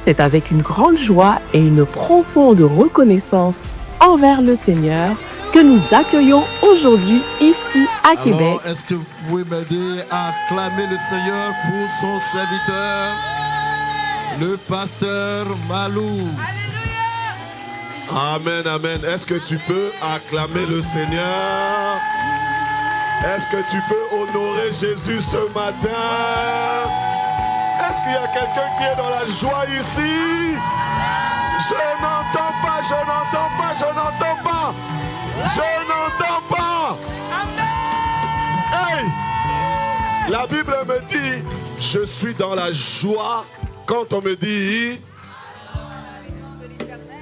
c'est avec une grande joie et une profonde reconnaissance envers le Seigneur que nous accueillons aujourd'hui ici à Québec. Alors, est-ce que vous pouvez m'aider à acclamer le Seigneur pour son serviteur, le pasteur Malou? Amen, amen. Est-ce que tu peux acclamer le Seigneur? Est-ce que tu peux honorer Jésus ce matin? Est-ce qu'il y a quelqu'un qui est dans la joie ici? Je n'entends pas, je n'entends pas, je n'entends pas. Je n'entends pas. Hey! La Bible me dit, je suis dans la joie quand on me dit,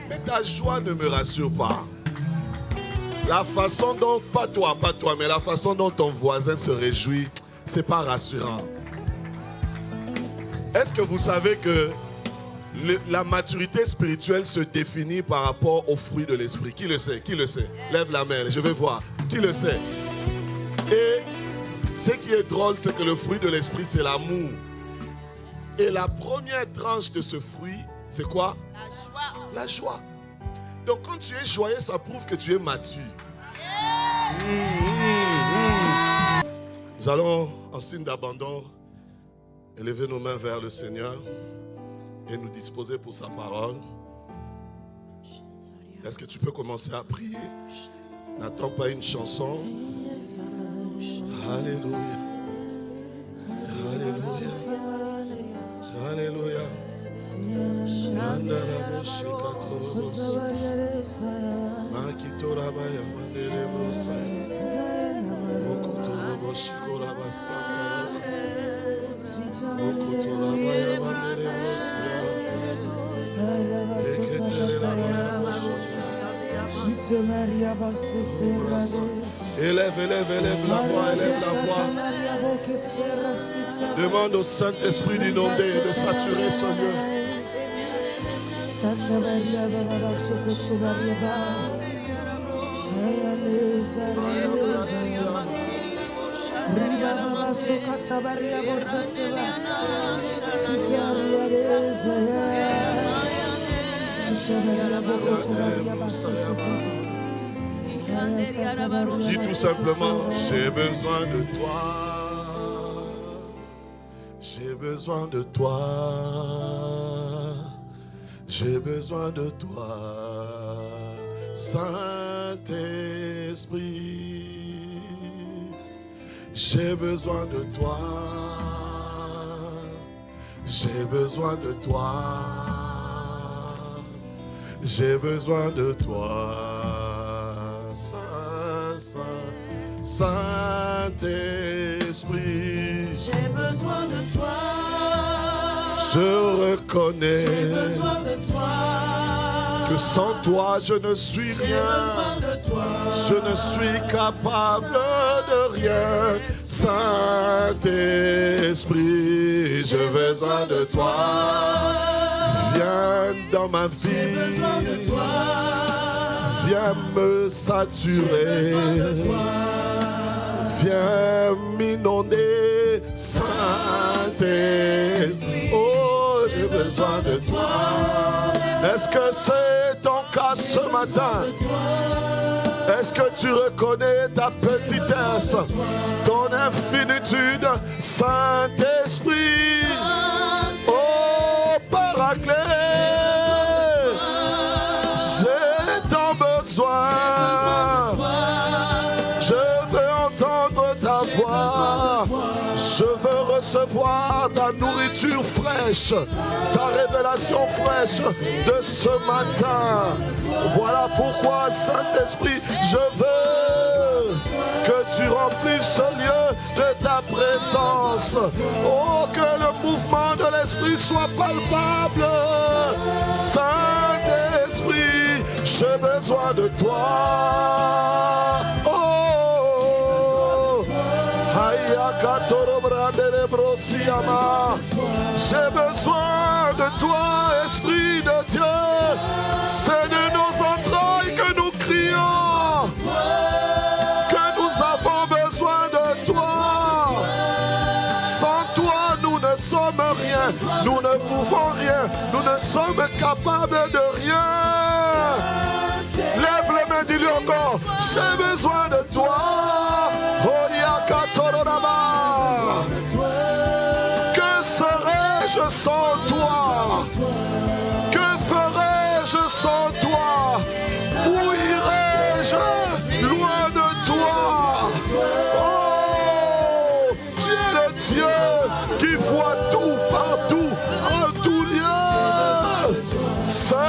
mais ta joie ne me rassure pas. La façon dont, pas toi, mais la façon dont ton voisin se réjouit, c'est pas rassurant. Est-ce que vous savez que la maturité spirituelle se définit par rapport aux fruits de l'esprit? Qui le sait? Qui le sait? Lève la main, je vais voir. Qui le sait? Et ce qui est drôle, c'est que le fruit de l'esprit, c'est l'amour. Et la première tranche de ce fruit, c'est quoi? La joie. La joie. Donc quand tu es joyeux, ça prouve que tu es mature. Nous allons, en signe d'abandon, élever nos mains vers le Seigneur et nous disposer pour sa parole. Est-ce que tu peux commencer à prier? N'attends pas une chanson. Alléluia. Alléluia. Alléluia. Élève la voix, élève la voix. Demande au Saint-Esprit d'inonder et de saturer ce lieu. Dis tout simplement, j'ai besoin de toi. J'ai besoin de toi. J'ai besoin de toi, Saint-Esprit. J'ai besoin de toi. J'ai besoin de toi. J'ai besoin de toi, Saint-Esprit. J'ai besoin de toi. Je reconnais que sans toi je ne suis rien. Je ne suis capable de rien. Saint-Esprit, j'ai besoin de toi. Viens dans ma vie. Viens me saturer. Viens m'inonder, Saint-Esprit. Oh, j'ai besoin de toi. Est-ce que c'est ton cas ce matin? Est-ce que tu reconnais ta petitesse, ton infinitude, Saint-Esprit? Oh, Paraclet, j'ai ton besoin. Je veux recevoir ta nourriture fraîche, ta révélation fraîche de ce matin. Voilà pourquoi, Saint-Esprit, je veux que tu remplisses ce lieu de ta présence. Oh, que le mouvement de l'Esprit soit palpable. Saint-Esprit, j'ai besoin de toi. Oh, j'ai besoin de toi, Esprit de Dieu. C'est de nos entrailles que nous crions, que nous avons besoin de toi. Sans toi, nous ne sommes rien. Nous ne pouvons pouvons rien. Nous ne sommes capables de rien. Lève les mains, dis-lui encore. J'ai besoin de toi. Oh, Yakatororaba. Que serais-je sans toi? Que ferais-je sans toi? Où irais-je loin de toi? Oh, tu es le Dieu qui voit tout partout, en tout lieu. Saint-Esprit,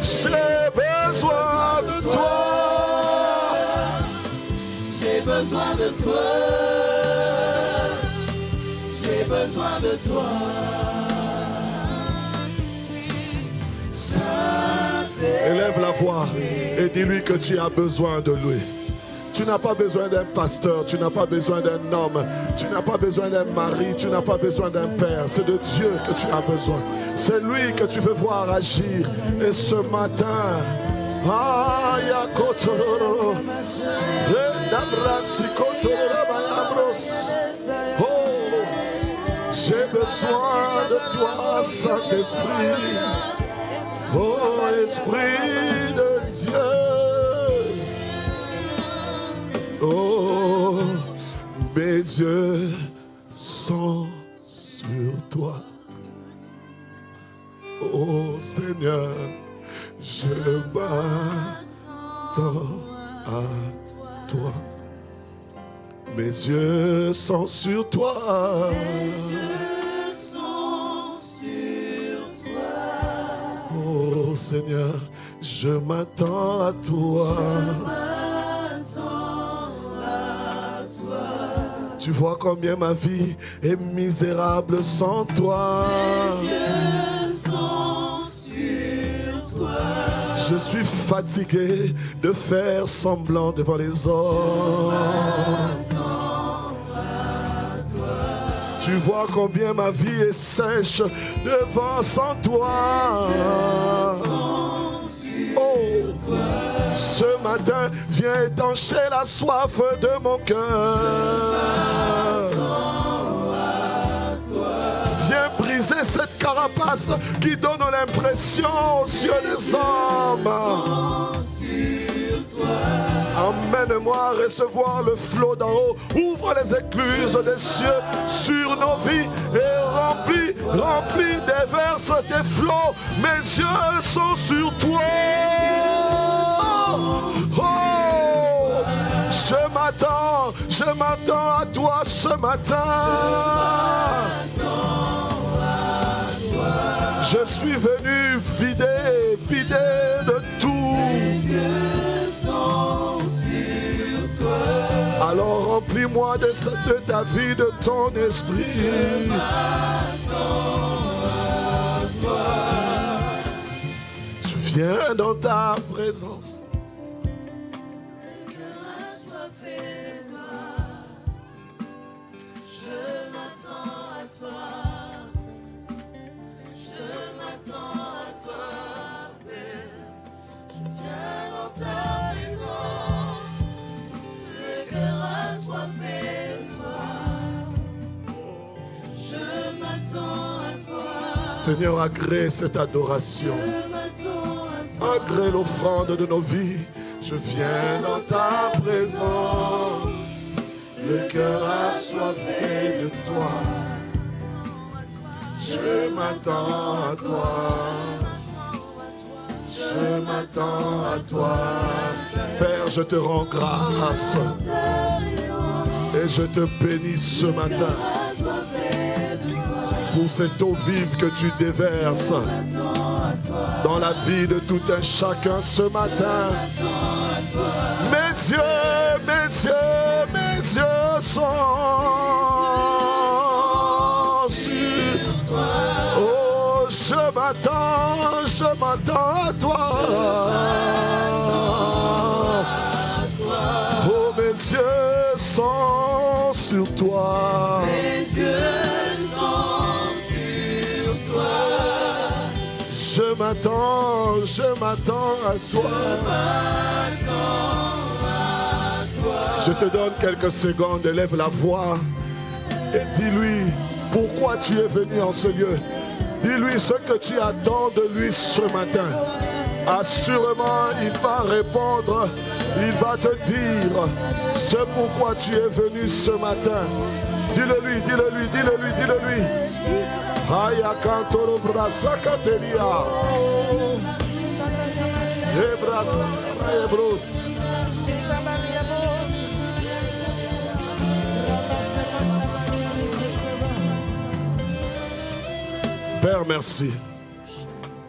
j'ai besoin de toi. J'ai besoin de toi. J'ai besoin de toi. Élève la voix et dis-lui que tu as besoin de lui. Tu n'as pas besoin d'un pasteur, tu n'as pas besoin d'un homme, tu n'as pas besoin d'un mari, tu n'as pas besoin d'un père. C'est de Dieu que tu as besoin. C'est lui que tu veux voir agir. Et ce matin, j'ai besoin de toi, Saint-Esprit. Oh, Esprit de Dieu. Oh, mes yeux sont sur toi. Oh Seigneur, je m'attends à toi. Mes yeux sont sur toi. Oh Seigneur, je m'attends à toi. Tu vois combien ma vie est misérable sans toi. Je suis fatigué de faire semblant devant les hommes. Tu vois combien ma vie est sèche devant sans toi. Oh, ce matin, viens étancher la soif de mon cœur. Viens briser cette carapace qui donne l'impression aux yeux des hommes. Emmène-moi à recevoir le flot d'en haut. Ouvre les écluses des cieux sur nos vies et remplis, déverse tes flots. Mes yeux sont sur toi. Oh, je m'attends à toi ce matin. Je suis venu vider de tout. Alors remplis-moi de ta vie, de ton esprit. Je viens dans ta présence. Seigneur, agrée cette adoration. Agrée l'offrande de nos vies. Je viens dans ta présence. Le cœur assoiffé de toi. Je m'attends à toi. Je m'attends à toi. Père, je te rends grâce. Et je te bénis ce matin. Pour cette eau vive que tu déverses dans la vie de tout un chacun ce matin. Mes yeux sont sur toi. Oh, je m'attends à toi. Oh, mes yeux sont sur toi. Je m'attends à toi. Je te donne quelques secondes, élève la voix et dis-lui pourquoi tu es venu en ce lieu. Dis-lui ce que tu attends de lui ce matin. Assurément, il va répondre. Il va te dire ce pourquoi tu es venu ce matin. Dis-le-lui, dis-le-lui, dis-le-lui, dis-le-lui. Haya kantoro brasa kateria. Ebrasa ebros. Père, merci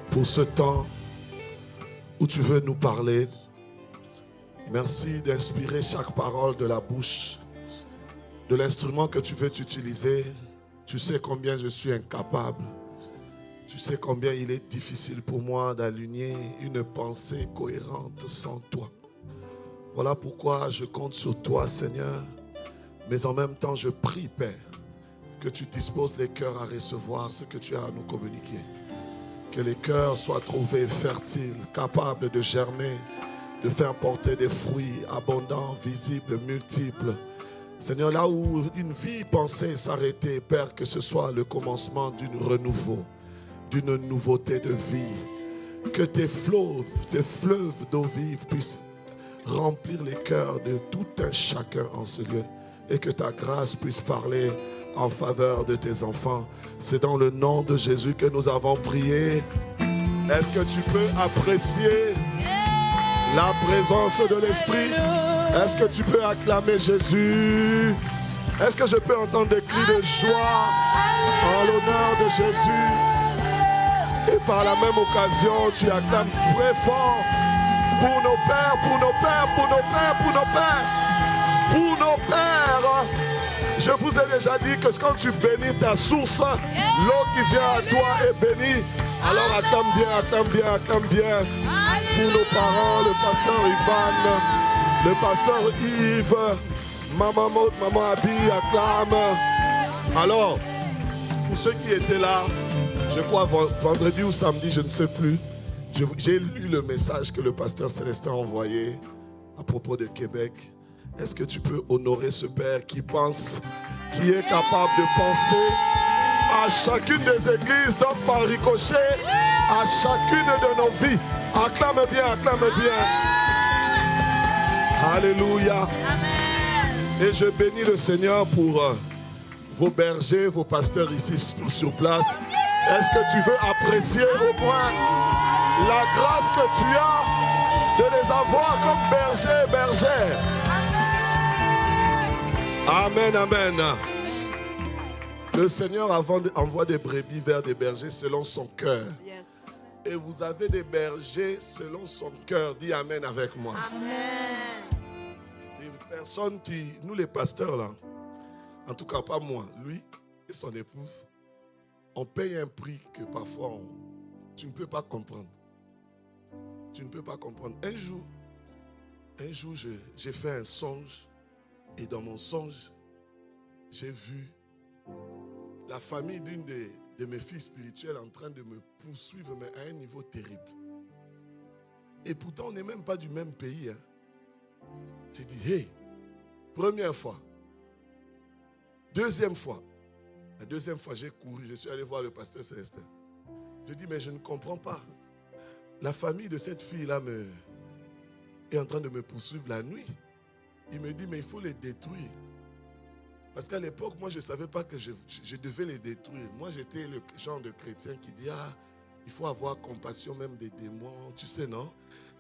pour ce temps où tu veux nous parler. Merci d'inspirer chaque parole de la bouche, de l'instrument que tu veux utiliser. Tu sais combien je suis incapable. Tu sais combien il est difficile pour moi d'aligner une pensée cohérente sans toi. Voilà pourquoi je compte sur toi, Seigneur. Mais en même temps, je prie, Père, que tu disposes les cœurs à recevoir ce que tu as à nous communiquer. Que les cœurs soient trouvés fertiles, capables de germer, de faire porter des fruits abondants, visibles, multiples. Seigneur, là où une vie pensait s'arrêter, Père, que ce soit le commencement d'un renouveau, d'une nouveauté de vie. Que tes fleuves d'eau vive puissent remplir les cœurs de tout un chacun en ce lieu. Et que ta grâce puisse parler en faveur de tes enfants. C'est dans le nom de Jésus que nous avons prié. Est-ce que tu peux apprécier la présence de l'Esprit? Est-ce que tu peux acclamer Jésus? Est-ce que je peux entendre des cris de joie en l'honneur de Jésus? Et par la même occasion, tu acclames très fort pour nos pères, pour nos pères, pour nos pères, pour nos pères, pour nos pères. Je vous ai déjà dit que quand tu bénis ta source, l'eau qui vient à toi est bénie. Alors acclame bien, acclame bien, acclame bien. Pour nos parents, le pasteur Ivan, le pasteur Yves, maman Maud, maman Abi, acclame. Alors, pour ceux qui étaient là, je crois vendredi ou samedi, je ne sais plus, j'ai lu le message que le pasteur Célestin a envoyé à propos de Québec. Est-ce que tu peux honorer ce Père qui pense, qui est capable de penser à chacune des églises, donc par ricochet, à chacune de nos vies? Acclame bien, acclame bien. Alléluia. Amen. Et je bénis le Seigneur pour vos bergers, vos pasteurs ici sur place. Est-ce que tu veux apprécier au moins la grâce que tu as de les avoir comme bergers et bergères? Amen, amen. Le Seigneur envoie des brebis vers des bergers selon son cœur. Yes. Et vous avez des bergers selon son cœur. Dis amen avec moi. Amen. Des personnes qui, nous les pasteurs là, en tout cas pas moi, lui et son épouse, on paye un prix que parfois tu ne peux pas comprendre. Tu ne peux pas comprendre. Un jour, j'ai fait un songe. Et dans mon songe, j'ai vu la famille d'une de mes filles spirituelles en train de me poursuivre, mais à un niveau terrible. Et pourtant, on n'est même pas du même pays. Hein. J'ai dit, hey, première fois. Deuxième fois. La deuxième fois, j'ai couru, je suis allé voir le pasteur Célestin. Je dis, mais je ne comprends pas. La famille de cette fille-là est en train de me poursuivre la nuit. Il me dit, mais il faut les détruire. Parce qu'à l'époque, moi, je ne savais pas que je devais les détruire. Moi, j'étais le genre de chrétien qui dit, il faut avoir compassion même des démons. Tu sais, non?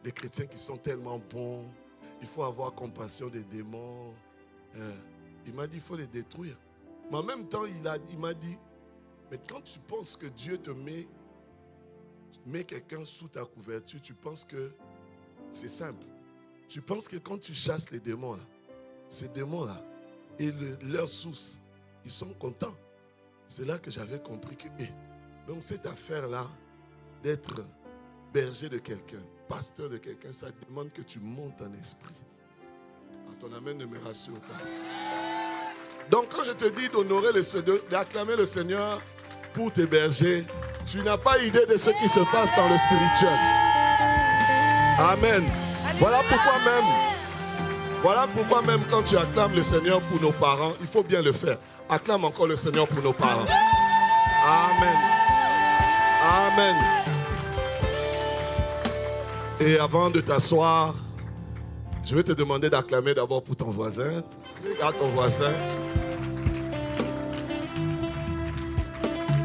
Les chrétiens qui sont tellement bons, il faut avoir compassion des démons. Il m'a dit, il faut les détruire. Mais en même temps, il m'a dit, mais quand tu penses que Dieu te met quelqu'un sous ta couverture, tu penses que c'est simple. Tu penses que quand tu chasses les démons, là, ces démons-là, et leur source, ils sont contents. C'est là que j'avais compris que, donc cette affaire-là, d'être berger de quelqu'un, pasteur de quelqu'un, ça demande que tu montes en esprit. Ton amen ne me rassure pas. Donc quand je te dis d'honorer d'acclamer le Seigneur pour tes bergers, tu n'as pas idée de ce qui se passe dans le spirituel. Amen. Voilà pourquoi même quand tu acclames le Seigneur pour nos parents, il faut bien le faire. Acclame encore le Seigneur pour nos parents. Amen. Amen. Et avant de t'asseoir, je vais te demander d'acclamer d'abord pour ton voisin. Regarde ton voisin.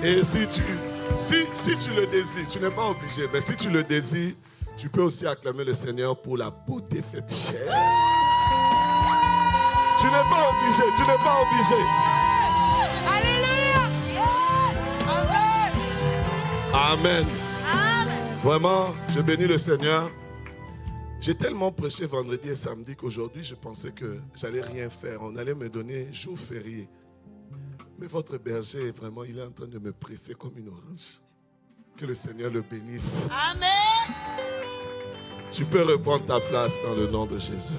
Et si tu le désires, tu n'es pas obligé, mais si tu le désires, tu peux aussi acclamer le Seigneur pour la beauté faite chère. Tu n'es pas obligé, tu n'es pas obligé. Alléluia. Yes. Amen. Amen. Amen. Vraiment, je bénis le Seigneur. J'ai tellement prêché vendredi et samedi qu'aujourd'hui, je pensais que j'allais rien faire. On allait me donner jour férié. Mais votre berger, vraiment, il est en train de me presser comme une orange. Que le Seigneur le bénisse. Amen. Tu peux reprendre ta place dans le nom de Jésus.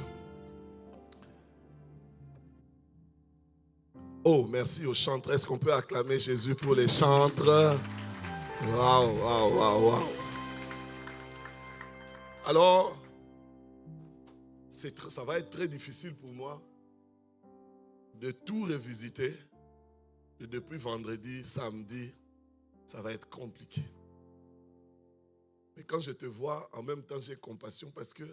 Oh, merci aux chantres. Est-ce qu'on peut acclamer Jésus pour les chantres? Waouh, waouh, waouh, waouh. Alors, ça va être très difficile pour moi de tout revisiter. Et depuis vendredi, samedi, ça va être compliqué. Mais quand je te vois, en même temps, j'ai compassion parce que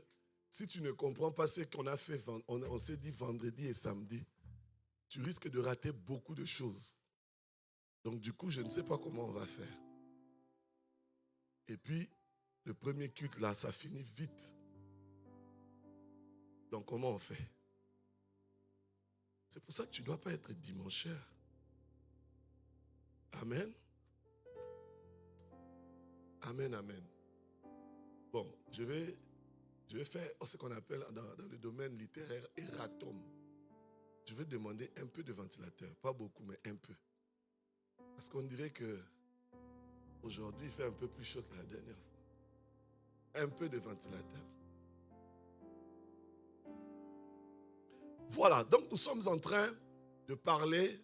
si tu ne comprends pas ce qu'on a fait, on s'est dit vendredi et samedi, tu risques de rater beaucoup de choses. Donc du coup, je ne sais pas comment on va faire. Et puis, le premier culte là, ça finit vite. Donc comment on fait? C'est pour ça que tu ne dois pas être dimancheur. Amen. Amen, amen. Bon, je vais faire ce qu'on appelle dans le domaine littéraire erratum. Je vais demander un peu de ventilateur. Pas beaucoup, mais un peu. Parce qu'on dirait que aujourd'hui, il fait un peu plus chaud que la dernière fois. Un peu de ventilateur. Voilà, donc nous sommes en train de parler.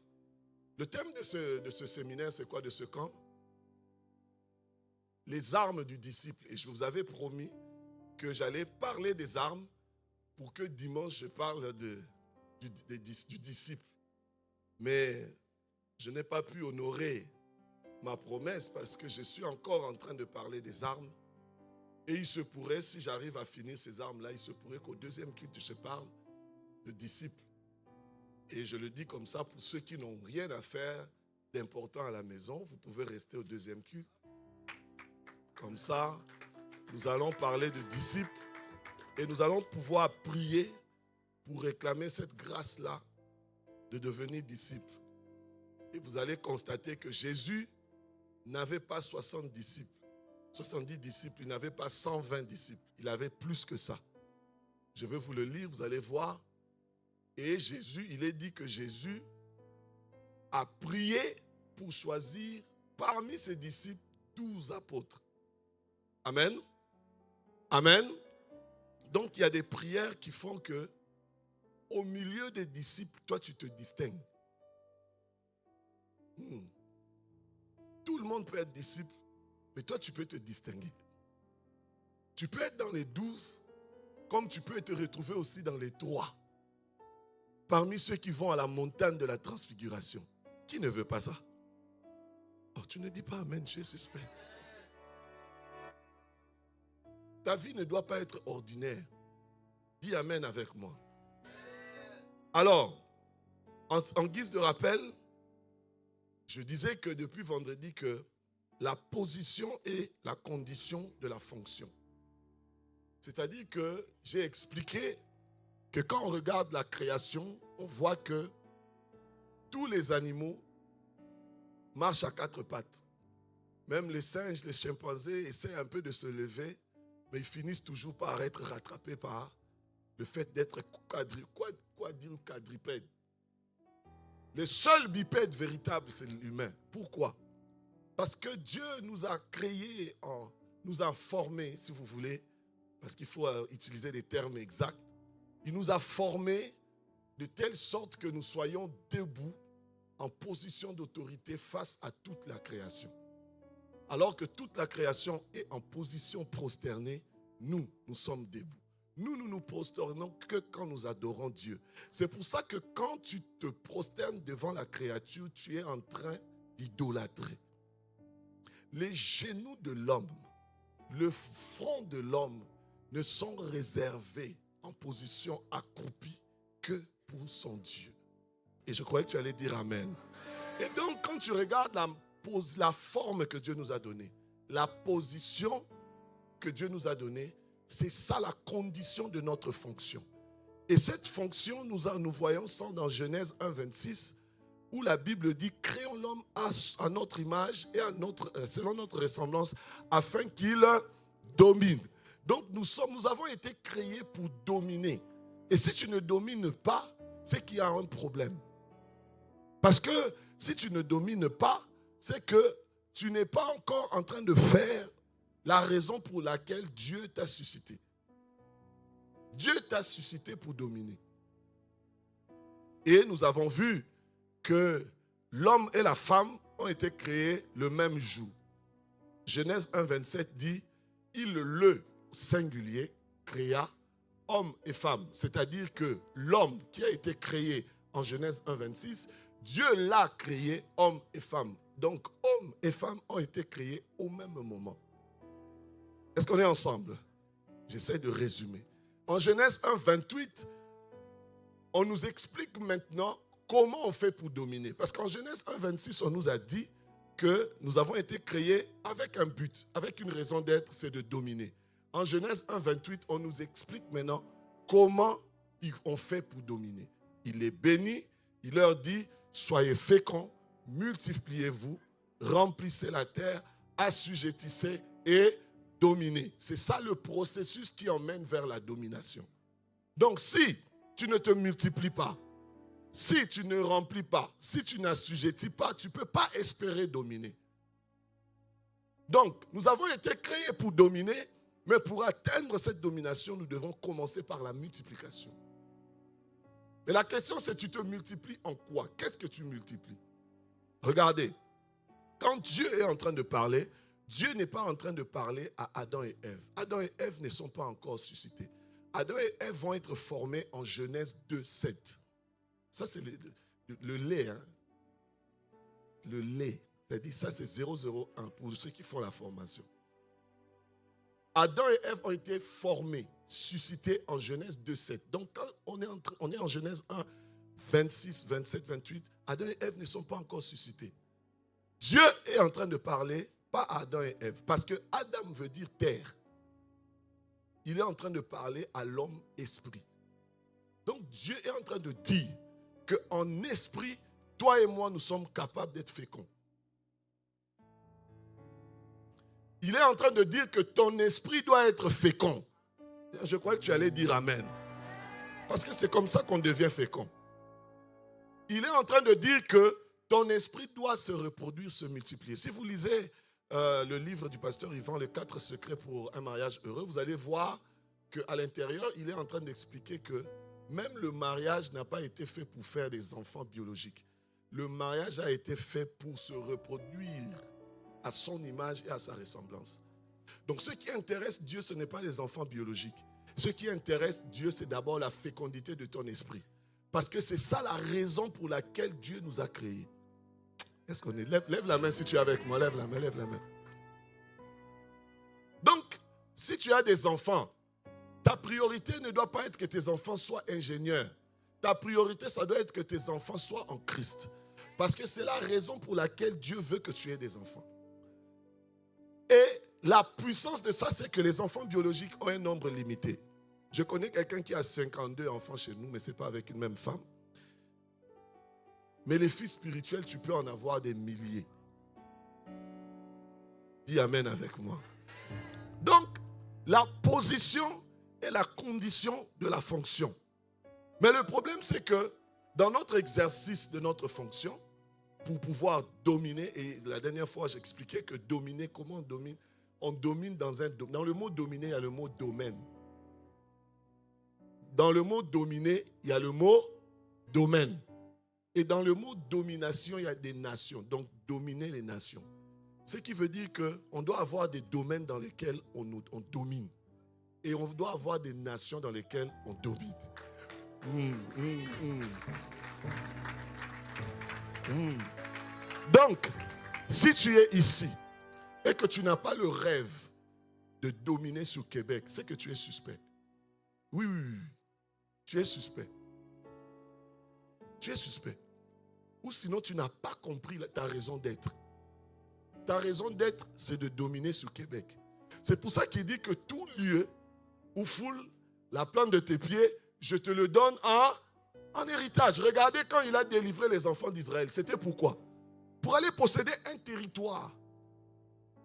Le thème de ce séminaire, c'est quoi, de ce camp? Les armes du disciple. Et je vous avais promis que j'allais parler des armes pour que dimanche, je parle du disciple. Mais je n'ai pas pu honorer ma promesse parce que je suis encore en train de parler des armes. Et il se pourrait, si j'arrive à finir ces armes-là, il se pourrait qu'au deuxième culte, je parle de disciple. Et je le dis comme ça pour ceux qui n'ont rien à faire d'important à la maison. Vous pouvez rester au deuxième culte. Comme ça, nous allons parler de disciples et nous allons pouvoir prier pour réclamer cette grâce-là de devenir disciple. Et vous allez constater que Jésus n'avait pas 60 disciples, 70 disciples, il n'avait pas 120 disciples, il avait plus que ça. Je vais vous le lire, vous allez voir. Et Jésus, il est dit que Jésus a prié pour choisir parmi ses disciples 12 apôtres. Amen. Amen. Donc il y a des prières qui font que au milieu des disciples, toi tu te distingues. Tout le monde peut être disciple, mais toi tu peux te distinguer. Tu peux être dans les 12, comme tu peux te retrouver aussi dans les 3. Parmi ceux qui vont à la montagne de la transfiguration. Qui ne veut pas ça? Oh, tu ne dis pas amen, tu es suspect. Ta vie ne doit pas être ordinaire. Dis amen avec moi. Alors, en guise de rappel, je disais que depuis vendredi que la position est la condition de la fonction. C'est-à-dire que j'ai expliqué que quand on regarde la création, on voit que tous les animaux marchent à 4 pattes. Même les singes, les chimpanzés essaient un peu de se lever, mais ils finissent toujours par être rattrapés par le fait d'être quadrupèdes. Le seul bipède véritable, c'est l'humain. Pourquoi? Parce que Dieu nous a créés, nous a formés, si vous voulez, parce qu'il faut utiliser des termes exacts. Il nous a formés de telle sorte que nous soyons debout en position d'autorité face à toute la création. Alors que toute la création est en position prosternée, nous sommes debout. nous ne nous prosternons que quand nous adorons Dieu. C'est pour ça que quand tu te prosternes devant la créature, tu es en train d'idolâtrer. Les genoux de l'homme, le front de l'homme ne sont réservés en position accroupie que pour son Dieu. Et je croyais que tu allais dire Amen. Et donc, quand tu regardes la forme que Dieu nous a donnée, la position que Dieu nous a donnée, c'est ça la condition de notre fonction. Et cette fonction, nous voyons ça dans Genèse 1, 26, où la Bible dit « Créons l'homme à notre image et selon notre ressemblance, afin qu'il domine. » Donc nous avons été créés pour dominer. Et si tu ne domines pas, c'est qu'il y a un problème. Parce que si tu ne domines pas, c'est que tu n'es pas encore en train de faire la raison pour laquelle Dieu t'a suscité. Dieu t'a suscité pour dominer. Et nous avons vu que l'homme et la femme ont été créés le même jour. Genèse 1, 27 dit « Il le singulier créa homme et femme ». C'est-à-dire que l'homme qui a été créé en Genèse 1, 26, Dieu l'a créé homme et femme. Donc homme et femme ont été créés au même moment. Est-ce qu'on est ensemble? J'essaie de résumer. En Genèse 1, 28, on nous explique maintenant comment on fait pour dominer. Parce qu'en Genèse 1, 26, on nous a dit que nous avons été créés avec un but, avec une raison d'être, c'est de dominer. En Genèse 1, 28, on nous explique maintenant comment on fait pour dominer. Il les bénit, il leur dit, soyez féconds, multipliez-vous, remplissez la terre, assujettissez et dominez. C'est ça le processus qui emmène vers la domination. Donc si tu ne te multiplies pas, si tu ne remplis pas, si tu n'assujettis pas, tu ne peux pas espérer dominer. Donc, nous avons été créés pour dominer, mais pour atteindre cette domination, nous devons commencer par la multiplication. Mais la question, c'est tu te multiplies en quoi? Qu'est-ce que tu multiplies? Regardez, quand Dieu est en train de parler, Dieu n'est pas en train de parler à Adam et Ève. Adam et Ève ne sont pas encore suscités. Adam et Ève vont être formés en Genèse 2, 7. Ça, c'est le lait. Hein? Le lait. C'est-à-dire, ça, c'est 001 pour ceux qui font la formation. Adam et Ève ont été formés, suscités en Genèse 2, 7. Donc, quand on est en Genèse 1, 26, 27, 28, Adam et Ève ne sont pas encore suscités. Dieu est en train de parler, pas à Adam et Ève, parce que Adam veut dire terre. Il est en train de parler à l'homme esprit. Donc, Dieu est en train de dire qu'en esprit, toi et moi, nous sommes capables d'être féconds. Il est en train de dire que ton esprit doit être fécond. Je crois que tu allais dire Amen. Parce que c'est comme ça qu'on devient fécond. Il est en train de dire que ton esprit doit se reproduire, se multiplier. Si vous lisez le livre du pasteur Yvan, les 4 secrets pour un mariage heureux, vous allez voir qu'à l'intérieur, il est en train d'expliquer que même le mariage n'a pas été fait pour faire des enfants biologiques. Le mariage a été fait pour se reproduire à son image et à sa ressemblance. Donc ce qui intéresse Dieu, ce n'est pas les enfants biologiques. Ce qui intéresse Dieu, c'est d'abord la fécondité de ton esprit. Parce que c'est ça la raison pour laquelle Dieu nous a créés. Est-ce qu'on est? Lève la main si tu es avec moi. Lève la main, lève la main. Donc, si tu as des enfants, ta priorité ne doit pas être que tes enfants soient ingénieurs. Ta priorité, ça doit être que tes enfants soient en Christ. Parce que c'est la raison pour laquelle Dieu veut que tu aies des enfants. Et la puissance de ça, c'est que les enfants biologiques ont un nombre limité. Je connais quelqu'un qui a 52 enfants chez nous, mais ce n'est pas avec une même femme. Mais les fils spirituels, tu peux en avoir des milliers. Dis Amen avec moi. Donc, la position est la condition de la fonction. Mais le problème, c'est que dans notre exercice de notre fonction, pour pouvoir dominer, et la dernière fois, j'expliquais que dominer, comment on domine? On domine dans un domaine. Dans le mot dominer, il y a le mot domaine. Dans le mot dominer, il y a le mot domaine. Et dans le mot domination, il y a des nations. Donc, dominer les nations. Ce qui veut dire qu'on doit avoir des domaines dans lesquels on domine. Et on doit avoir des nations dans lesquelles on domine. Donc, si tu es ici et que tu n'as pas le rêve de dominer sur Québec, c'est que tu es suspect. Oui. Tu es suspect. Tu es suspect. Ou sinon, tu n'as pas compris ta raison d'être. Ta raison d'être, c'est de dominer sur Québec. C'est pour ça qu'il dit que tout lieu où foule la plante de tes pieds, je te le donne en héritage. Regardez quand il a délivré les enfants d'Israël. C'était pourquoi? Pour aller posséder un territoire.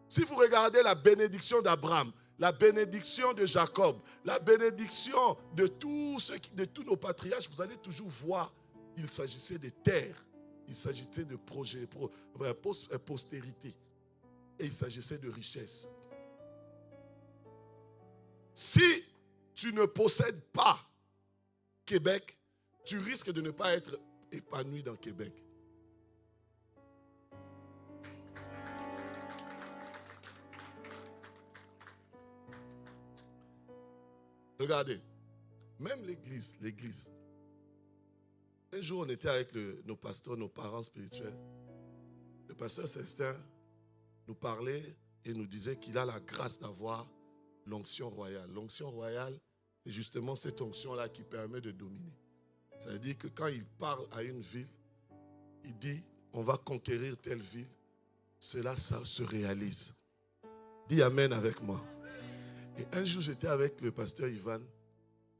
Si vous regardez la bénédiction d'Abraham, la bénédiction de Jacob, la bénédiction de tous nos patriarches, vous allez toujours voir qu'il s'agissait de terre, il s'agissait de projets, postérité, et il s'agissait de richesse. Si tu ne possèdes pas Québec, tu risques de ne pas être épanoui dans Québec. Regardez, même l'église. Un jour, on était avec nos pasteurs, nos parents spirituels. Le pasteur Célestin nous parlait et nous disait qu'il a la grâce d'avoir l'onction royale. L'onction royale, c'est justement cette onction-là qui permet de dominer. Ça veut dire que quand il parle à une ville, il dit, on va conquérir telle ville. Cela, ça se réalise. Dis Amen avec moi. Et un jour, j'étais avec le pasteur Ivan.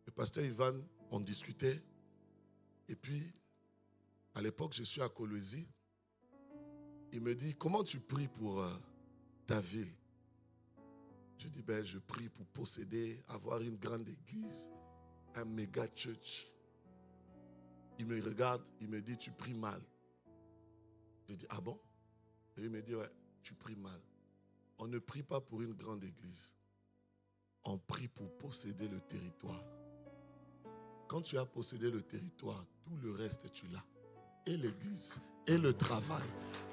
Le pasteur Ivan, on discutait. Et puis, à l'époque, je suis à Colosie. Il me dit, comment tu pries pour ta ville? Je dis, je prie pour posséder, avoir une grande église, un méga church. Il me regarde, il me dit, tu pries mal. Je dis, ah bon? Et il me dit, ouais, tu pries mal. On ne prie pas pour une grande église. On prie pour posséder le territoire. Quand tu as possédé le territoire, tout le reste, tu l'as. Et l'église, et le travail,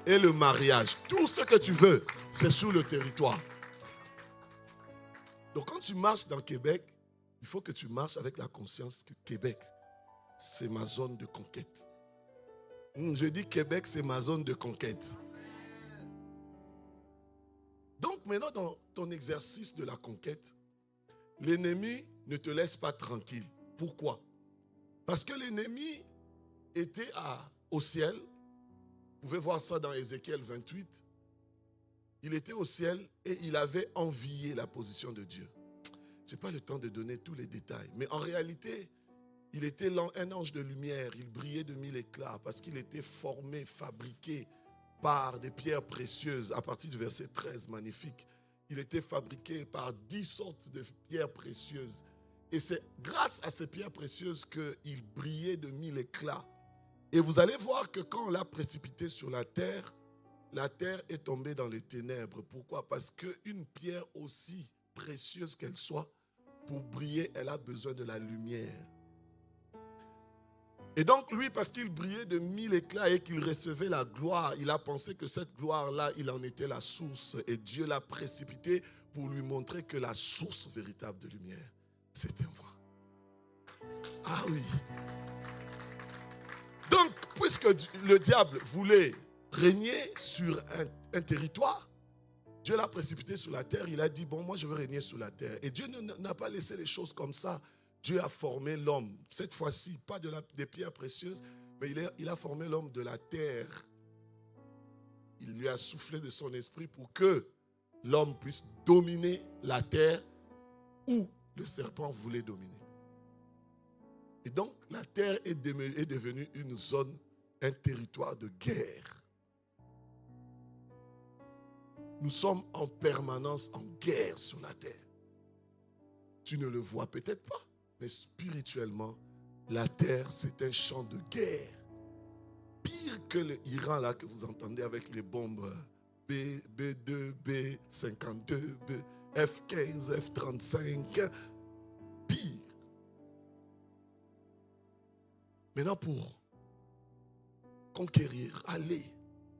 et le mariage. Tout ce que tu veux, c'est sur le territoire. Donc quand tu marches dans Québec, il faut que tu marches avec la conscience que Québec, c'est ma zone de conquête. Je dis Québec, c'est ma zone de conquête. Donc maintenant, dans ton exercice de la conquête, l'ennemi ne te laisse pas tranquille. Pourquoi? Parce que l'ennemi était au ciel. Vous pouvez voir ça dans Ézéchiel 28. Il était au ciel et il avait envié la position de Dieu. Je n'ai pas le temps de donner tous les détails. Mais en réalité, il était un ange de lumière. Il brillait de mille éclats parce qu'il était formé, fabriqué par des pierres précieuses. À partir du verset 13, magnifique. Il était fabriqué par 10 sortes de pierres précieuses. Et c'est grâce à ces pierres précieuses qu'il brillait de mille éclats. Et vous allez voir que quand on l'a précipité sur la terre est tombée dans les ténèbres. Pourquoi? Parce qu'une pierre aussi précieuse qu'elle soit, pour briller, elle a besoin de la lumière. Et donc lui, parce qu'il brillait de mille éclats et qu'il recevait la gloire, il a pensé que cette gloire-là, il en était la source. Et Dieu l'a précipité pour lui montrer que la source véritable de lumière, c'était moi. Ah oui. Donc, puisque le diable voulait régner sur un territoire, Dieu l'a précipité sur la terre. Il a dit, bon, moi je veux régner sur la terre. Et Dieu n'a pas laissé les choses comme ça. Dieu a formé l'homme. Cette fois-ci, pas des pierres précieuses, mais il a formé l'homme de la terre. Il lui a soufflé de son esprit pour que l'homme puisse dominer la terre où le serpent voulait dominer. Et donc, la terre est devenue une zone, un territoire de guerre. Nous sommes en permanence en guerre sur la terre. Tu ne le vois peut-être pas, mais spirituellement, la terre, c'est un champ de guerre. Pire que l'Iran là que vous entendez avec les bombes B2, B52, F15, F35. Pire. Maintenant, pour conquérir, aller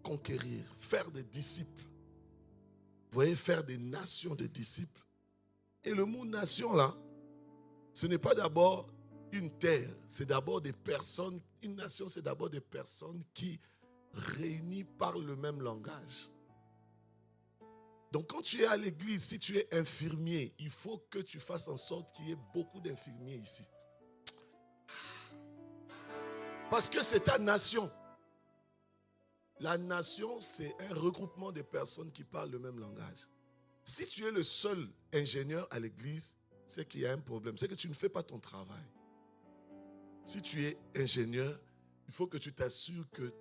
conquérir, faire des disciples, vous voyez, faire des nations de disciples, Et le mot nation là, ce n'est pas d'abord une terre, c'est d'abord des personnes. Une nation, c'est d'abord des personnes qui, réunies, parlent le même langage. Donc quand tu es à l'église, si tu es infirmier, il faut que tu fasses en sorte qu'il y ait beaucoup d'infirmiers ici. Parce que c'est ta nation. La nation, c'est un regroupement de personnes qui parlent le même langage. Si tu es le seul ingénieur à l'église, c'est qu'il y a un problème. C'est que tu ne fais pas ton travail. Si tu es ingénieur, il faut que tu t'assures qu'il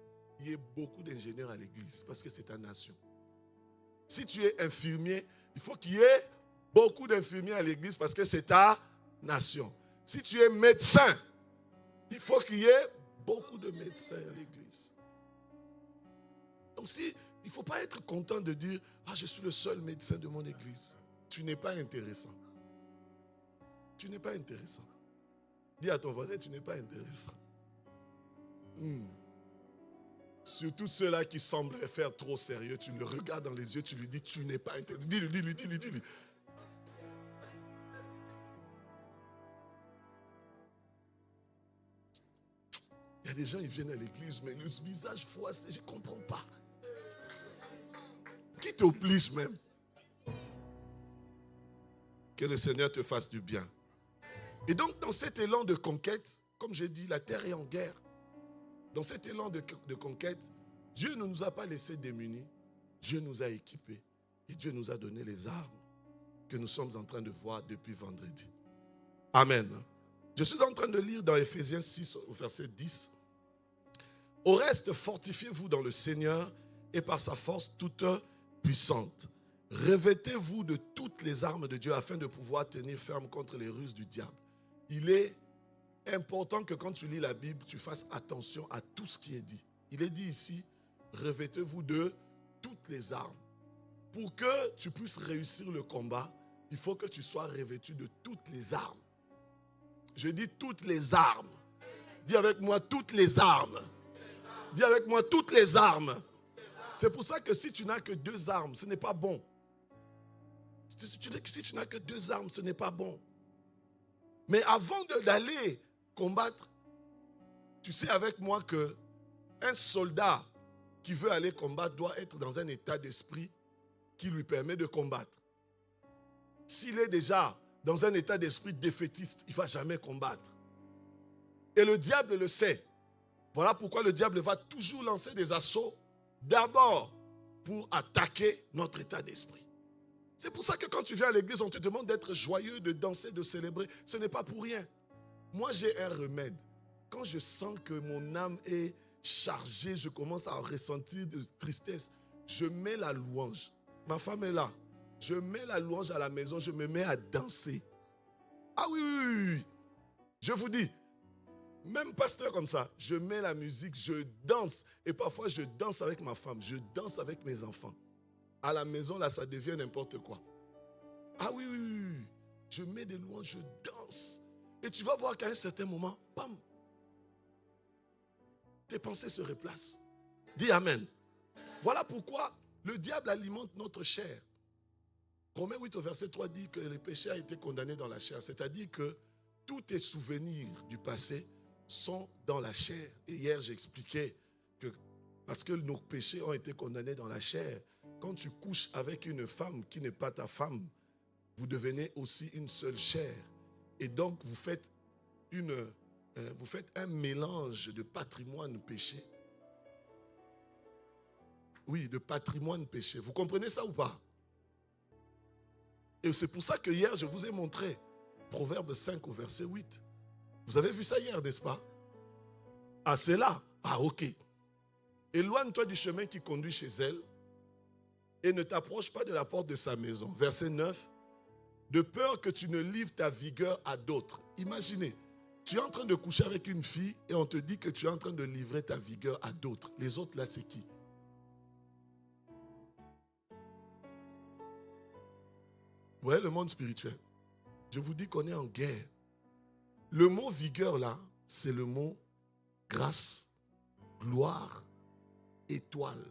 y ait beaucoup d'ingénieurs à l'église parce que c'est ta nation. Si tu es infirmier, il faut qu'il y ait beaucoup d'infirmiers à l'église parce que c'est ta nation. Si tu es médecin, il faut qu'il y ait beaucoup de médecins à l'église. Donc il ne faut pas être content de dire « Ah, je suis le seul médecin de mon église ». Tu n'es pas intéressant. Tu n'es pas intéressant. Dis à ton voisin, tu n'es pas intéressant. Surtout ceux-là qui semblent faire trop sérieux, tu le regardes dans les yeux, tu lui dis, tu n'es pas intéressant. Dis-lui. Il y a des gens, ils viennent à l'église, mais le visage froissé, je ne comprends pas. Qui t'oblige même? Que le Seigneur te fasse du bien. Et donc, dans cet élan de conquête, comme j'ai dit, la terre est en guerre. Dans cet élan de conquête, Dieu ne nous a pas laissés démunis. Dieu nous a équipés. Et Dieu nous a donné les armes que nous sommes en train de voir depuis vendredi. Amen. Je suis en train de lire dans Ephésiens 6, au verset 10. Au reste, fortifiez-vous dans le Seigneur et par sa force toute puissante. Revêtez-vous de toutes les armes de Dieu afin de pouvoir tenir ferme contre les ruses du diable. Il est important que quand tu lis la Bible, tu fasses attention à tout ce qui est dit. Il est dit ici, revêtez-vous de toutes les armes. Pour que tu puisses réussir le combat, il faut que tu sois revêtu de toutes les armes. Je dis toutes les armes. Dis avec moi toutes les armes. Dis avec moi toutes les armes. C'est pour ça que si tu n'as que 2 armes, ce n'est pas bon. Si tu n'as que 2 armes, ce n'est pas bon. Mais avant d'aller combattre, tu sais avec moi qu'un soldat qui veut aller combattre doit être dans un état d'esprit qui lui permet de combattre. S'il est déjà dans un état d'esprit défaitiste, il ne va jamais combattre. Et le diable le sait. Voilà pourquoi le diable va toujours lancer des assauts, d'abord pour attaquer notre état d'esprit. C'est pour ça que quand tu viens à l'église, on te demande d'être joyeux, de danser, de célébrer. Ce n'est pas pour rien. Moi, j'ai un remède. Quand je sens que mon âme est chargée, je commence à ressentir de tristesse, je mets la louange. Ma femme est là. Je mets la louange à la maison, je me mets à danser. Ah oui. Je vous dis, même pasteur comme ça, je mets la musique, je danse. Et parfois, je danse avec ma femme, je danse avec mes enfants. À la maison, là, ça devient n'importe quoi. Ah oui. Je mets des louanges, je danse. Et tu vas voir qu'à un certain moment, bam, tes pensées se replacent. Dis Amen. Voilà pourquoi le diable alimente notre chair. Romains 8 au verset 3 dit que le péché a été condamné dans la chair. C'est-à-dire que tous tes souvenirs du passé sont dans la chair. Et hier, j'expliquais que parce que nos péchés ont été condamnés dans la chair, quand tu couches avec une femme qui n'est pas ta femme, vous devenez aussi une seule chair. Et donc, vous faites un mélange de patrimoine péché. Oui, de patrimoine péché. Vous comprenez ça ou pas? Et c'est pour ça que hier, je vous ai montré Proverbe 5 au verset 8. Vous avez vu ça hier, n'est-ce pas? Ah, c'est là. Ah, ok. Éloigne-toi du chemin qui conduit chez elle et ne t'approche pas de la porte de sa maison. Verset 9. De peur que tu ne livres ta vigueur à d'autres. Imaginez, tu es en train de coucher avec une fille et on te dit que tu es en train de livrer ta vigueur à d'autres. Les autres là, c'est qui? Vous voyez le monde spirituel? Je vous dis qu'on est en guerre. Le mot vigueur là, c'est le mot grâce, gloire, étoile.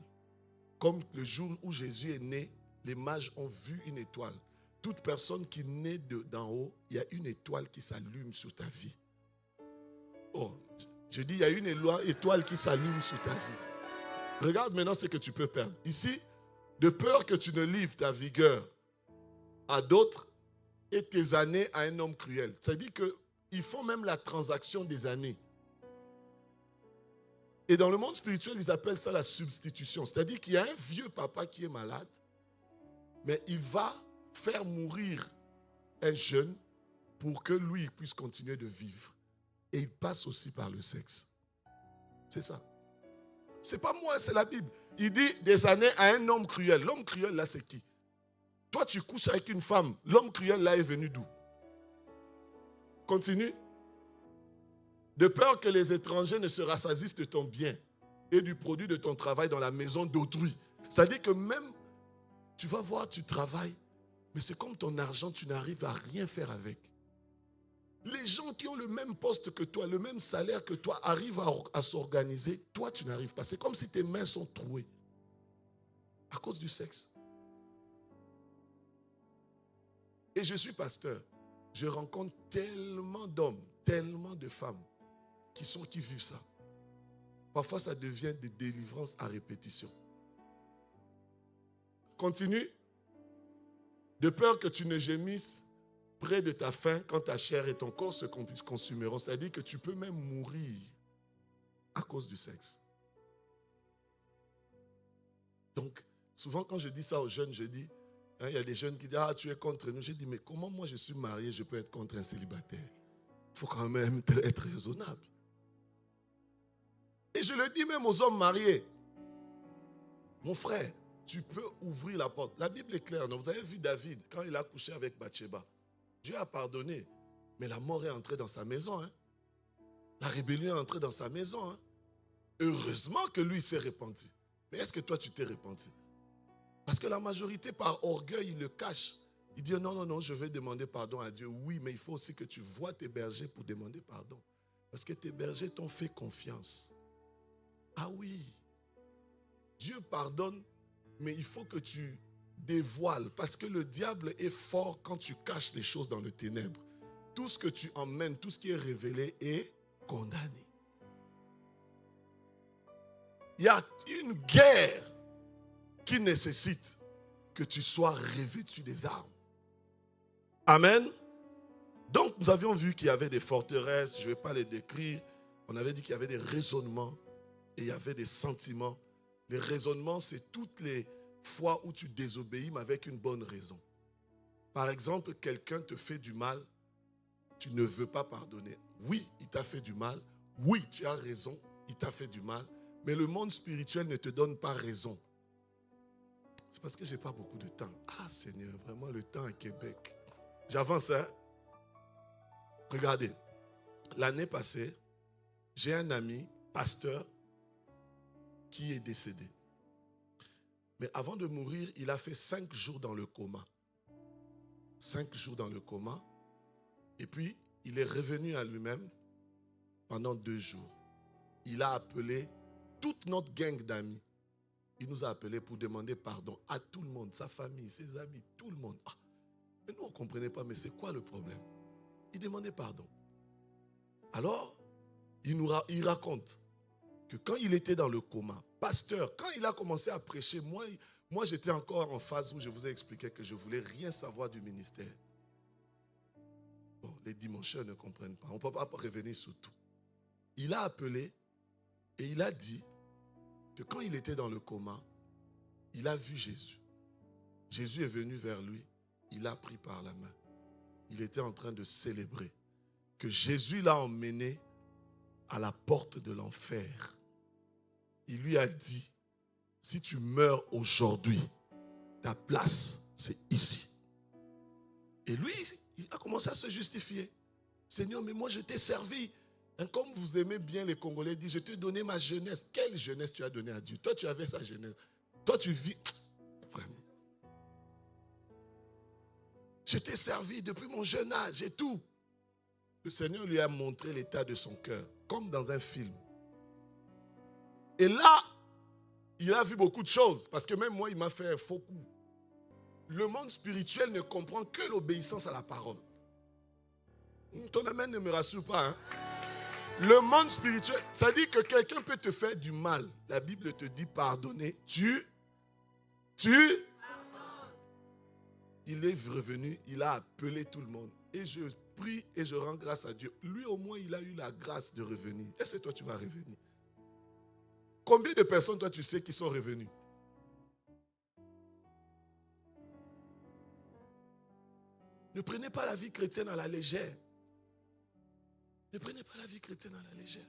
Comme le jour où Jésus est né, les mages ont vu une étoile. toute personne qui naît d'en haut, il y a une étoile qui s'allume sur ta vie. Oh, je dis, il y a une étoile qui s'allume sur ta vie. Regarde maintenant ce que tu peux perdre. Ici, de peur que tu ne livres ta vigueur à d'autres et tes années à un homme cruel. C'est-à-dire qu'ils font même la transaction des années. Et dans le monde spirituel, ils appellent ça la substitution. C'est-à-dire qu'il y a un vieux papa qui est malade, mais il va faire mourir un jeune pour que lui puisse continuer de vivre. Et il passe aussi par le sexe. C'est ça. C'est pas moi, c'est la Bible. Il dit des années à un homme cruel. L'homme cruel là, c'est qui? Toi, tu couches avec une femme. L'homme cruel là est venu d'où? Continue. De peur que les étrangers ne se rassasissent de ton bien et du produit de ton travail dans la maison d'autrui. C'est-à-dire que même, tu vas voir, tu travailles, mais c'est comme ton argent, tu n'arrives à rien faire avec. Les gens qui ont le même poste que toi, le même salaire que toi, arrivent à s'organiser. Toi, tu n'arrives pas. C'est comme si tes mains sont trouées à cause du sexe. Et je suis pasteur. Je rencontre tellement d'hommes, tellement de femmes qui vivent ça. Parfois, ça devient des délivrances à répétition. Continue. De peur que tu ne gémisses près de ta faim quand ta chair et ton corps se consumeront. C'est-à-dire que tu peux même mourir à cause du sexe. Donc, souvent quand je dis ça aux jeunes, je dis, il y a des jeunes qui disent, ah, tu es contre nous. Je dis, mais comment moi je suis marié, je peux être contre un célibataire? Il faut quand même être raisonnable. Et je le dis même aux hommes mariés. Mon frère, tu peux ouvrir la porte. La Bible est claire. Non? Vous avez vu David, quand il a couché avec Bathsheba. Dieu a pardonné. Mais la mort est entrée dans sa maison. Hein? La rébellion est entrée dans sa maison. Hein? Heureusement que lui s'est repenti. Mais est-ce que toi tu t'es repenti? Parce que la majorité, par orgueil, il le cache. Il dit non, je vais demander pardon à Dieu. Oui, mais il faut aussi que tu vois tes bergers pour demander pardon. Parce que tes bergers t'ont fait confiance. Ah oui, Dieu pardonne, mais il faut que tu dévoiles. Parce que le diable est fort quand tu caches les choses dans le ténèbre. Tout ce que tu emmènes, tout ce qui est révélé est condamné. Il y a une guerre qui nécessite que tu sois revêtu des armes. Amen. Donc nous avions vu qu'il y avait des forteresses, je ne vais pas les décrire. On avait dit qu'il y avait des raisonnements et il y avait des sentiments. Les raisonnements, c'est toutes les fois où tu désobéis, mais avec une bonne raison. Par exemple, quelqu'un te fait du mal, tu ne veux pas pardonner. Oui, il t'a fait du mal. Oui, tu as raison, il t'a fait du mal. Mais le monde spirituel ne te donne pas raison. C'est parce que je n'ai pas beaucoup de temps. Ah Seigneur, vraiment le temps à Québec. J'avance, hein? Regardez, l'année passée, j'ai un ami, pasteur, qui est décédé. Mais avant de mourir, il a fait 5 jours dans le coma. 5 jours dans le coma. Et puis, il est revenu à lui-même pendant 2 jours. Il a appelé toute notre gang d'amis. Il nous a appelés pour demander pardon à tout le monde, sa famille, ses amis, tout le monde. Ah, mais nous, on ne comprenait pas, mais c'est quoi le problème? Il demandait pardon. Alors, il raconte que quand il était dans le coma, pasteur, quand il a commencé à prêcher, moi j'étais encore en phase où je vous ai expliqué que je ne voulais rien savoir du ministère. Bon, les dimancheurs ne comprennent pas. On ne peut pas revenir sur tout. Il a appelé et il a dit que quand il était dans le coma, il a vu Jésus. Jésus est venu vers lui. Il l'a pris par la main. Il était en train de célébrer que Jésus l'a emmené à la porte de l'enfer. Il lui a dit, si tu meurs aujourd'hui, ta place, c'est ici. Et lui, il a commencé à se justifier. Seigneur, mais moi je t'ai servi. Comme vous aimez bien les Congolais, dit, je t'ai donné ma jeunesse. Quelle jeunesse tu as donnée à Dieu? Toi, tu avais sa jeunesse. Toi, tu vis. Vraiment. Je t'ai servi depuis mon jeune âge et tout. Le Seigneur lui a montré l'état de son cœur, comme dans un film. Et là, il a vu beaucoup de choses. Parce que même moi, il m'a fait un faux coup. le monde spirituel ne comprend que l'obéissance à la parole. Ton amen ne me rassure pas. Hein? Le monde spirituel, ça dit que quelqu'un peut te faire du mal. La Bible te dit pardonner. Il est revenu, il a appelé tout le monde. Et je prie et je rends grâce à Dieu. Lui au moins, il a eu la grâce de revenir. Est-ce que toi, tu vas revenir? Combien de personnes, toi, tu sais qui sont revenues? Ne prenez pas la vie chrétienne à la légère. Ne prenez pas la vie chrétienne à la légère.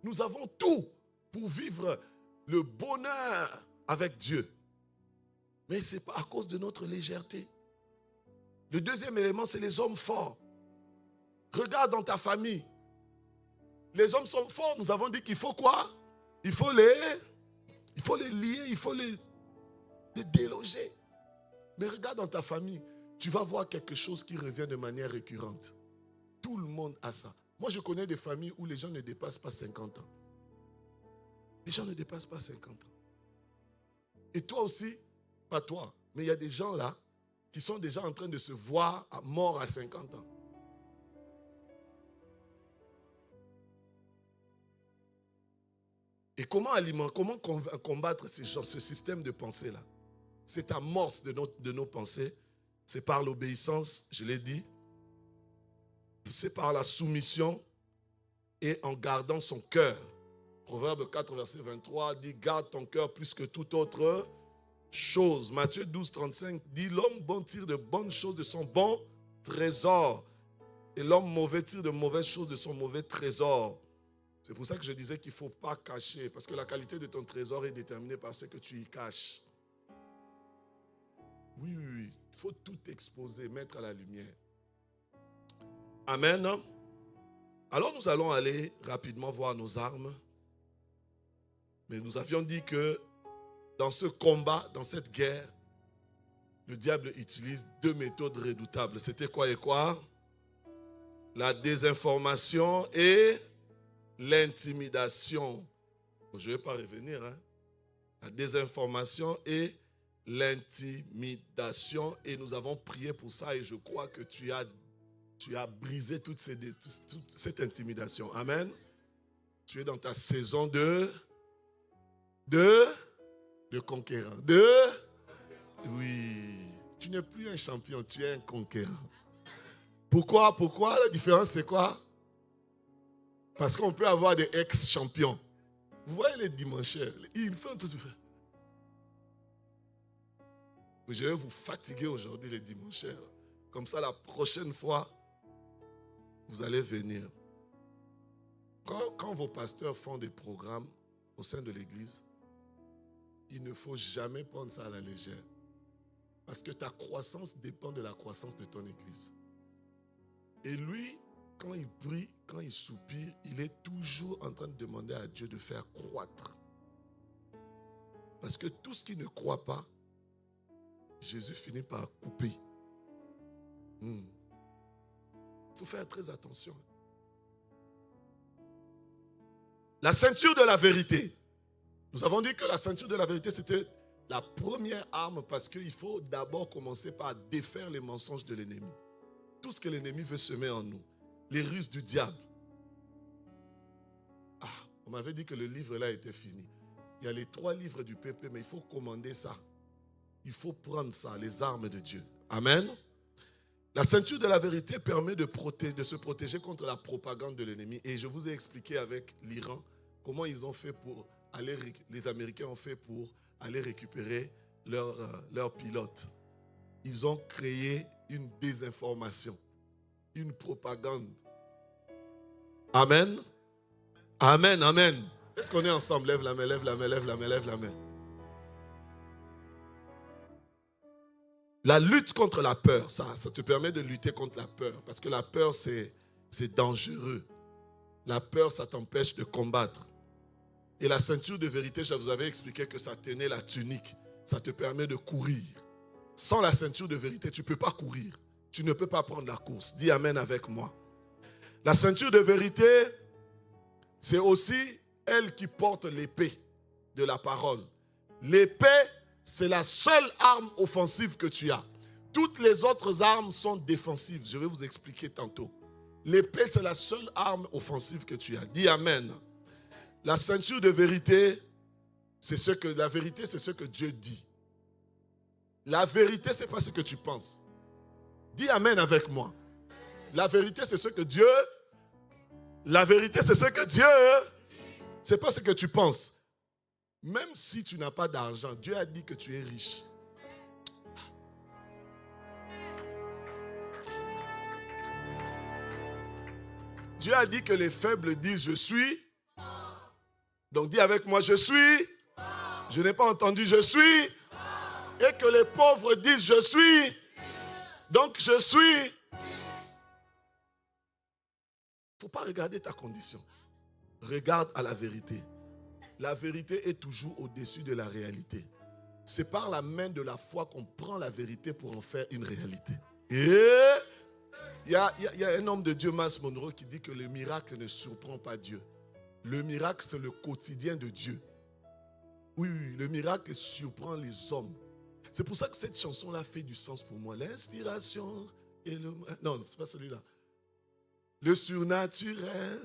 Nous avons tout pour vivre le bonheur avec Dieu. Mais c'est à cause de notre légèreté. Le deuxième élément, c'est les hommes forts. Regarde dans ta famille. Les hommes sont forts. Nous avons dit qu'il faut quoi? Il faut les lier, il faut les déloger. Mais regarde dans ta famille, tu vas voir quelque chose qui revient de manière récurrente. Tout le monde a ça. Moi, je connais des familles où les gens ne dépassent pas 50 ans. Les gens ne dépassent pas 50 ans. Et toi aussi, pas toi, mais il y a des gens là qui sont déjà en train de se voir morts à 50 ans. Et comment combattre ce système de pensée-là? Cette amorce de nos pensées, c'est par l'obéissance, je l'ai dit, c'est par la soumission et en gardant son cœur. Proverbe 4, verset 23 dit « Garde ton cœur plus que toute autre chose ». Matthieu 12, 35 dit « L'homme bon tire de bonnes choses de son bon trésor et l'homme mauvais tire de mauvaises choses de son mauvais trésor ». C'est pour ça que je disais qu'il ne faut pas cacher, parce que la qualité de ton trésor est déterminée par ce que tu y caches. Oui, il faut tout exposer, mettre à la lumière. Amen. Alors nous allons aller rapidement voir nos armes. Mais nous avions dit que dans ce combat, dans cette guerre, le diable utilise deux méthodes redoutables. C'était quoi et quoi? La désinformation et l'intimidation. Je ne vais pas revenir. Hein? La désinformation et l'intimidation. Et nous avons prié pour ça et je crois que tu as brisé toute cette intimidation. Amen. Tu es dans ta saison de conquérant. Oui. Tu n'es plus un champion, tu es un conquérant. Pourquoi? La différence, c'est quoi? Parce qu'on peut avoir des ex-champions. Vous voyez les dimanchaires, ils font tout ça. Je vais vous fatiguer aujourd'hui les dimanchaires. Comme ça, la prochaine fois, vous allez venir. Quand vos pasteurs font des programmes au sein de l'église, il ne faut jamais prendre ça à la légère. Parce que ta croissance dépend de la croissance de ton église. Et lui, quand il prie, quand il soupire, il est toujours en train de demander à Dieu de faire croître. Parce que tout ce qui ne croit pas, Jésus finit par couper. Il faut faire très attention. La ceinture de la vérité. Nous avons dit que la ceinture de la vérité, c'était la première arme parce qu'il faut d'abord commencer par défaire les mensonges de l'ennemi. Tout ce que l'ennemi veut semer en nous. Les ruses du diable. On m'avait dit que le livre là était fini. Il y a les 3 livres du PP, mais il faut commander ça. Il faut prendre ça, les armes de Dieu. Amen. La ceinture de la vérité permet de se protéger contre la propagande de l'ennemi. Et je vous ai expliqué avec l'Iran comment ils ont fait les Américains ont fait pour aller récupérer leurs pilotes. Ils ont créé une désinformation, une propagande. Amen. Amen, amen. Est-ce qu'on est ensemble? Lève la main, lève la main, lève la main, lève la main. La lutte contre la peur, ça te permet de lutter contre la peur. Parce que la peur, c'est dangereux. La peur, ça t'empêche de combattre. Et la ceinture de vérité, je vous avais expliqué que ça tenait la tunique. Ça te permet de courir. Sans la ceinture de vérité, tu ne peux pas courir. Tu ne peux pas prendre la course. Dis amen avec moi. La ceinture de vérité, c'est aussi elle qui porte l'épée de la parole. L'épée, c'est la seule arme offensive que tu as. Toutes les autres armes sont défensives. Je vais vous expliquer tantôt. L'épée, c'est la seule arme offensive que tu as. Dis Amen. La ceinture de vérité, la vérité, c'est ce que Dieu dit. La vérité, ce n'est pas ce que tu penses. Dis Amen avec moi. La vérité, c'est ce que Dieu... La vérité, c'est ce que Dieu... Ce n'est pas ce que tu penses. Même si tu n'as pas d'argent, Dieu a dit que tu es riche. Dieu a dit que les faibles disent « je suis ». Donc dis avec moi « je suis ». Je n'ai pas entendu « je suis ». Et que les pauvres disent « je suis ». Donc je suis. Il ne faut pas regarder ta condition. Regarde à la vérité. La vérité est toujours au-dessus de la réalité. C'est par la main de la foi qu'on prend la vérité pour en faire une réalité. Et il y a un homme de Dieu, Miles Monroe, qui dit que le miracle ne surprend pas Dieu. Le miracle, c'est le quotidien de Dieu. Oui, le miracle surprend les hommes. C'est pour ça que cette chanson-là fait du sens pour moi. L'inspiration et le... Non, c'est pas celui-là. Le surnaturel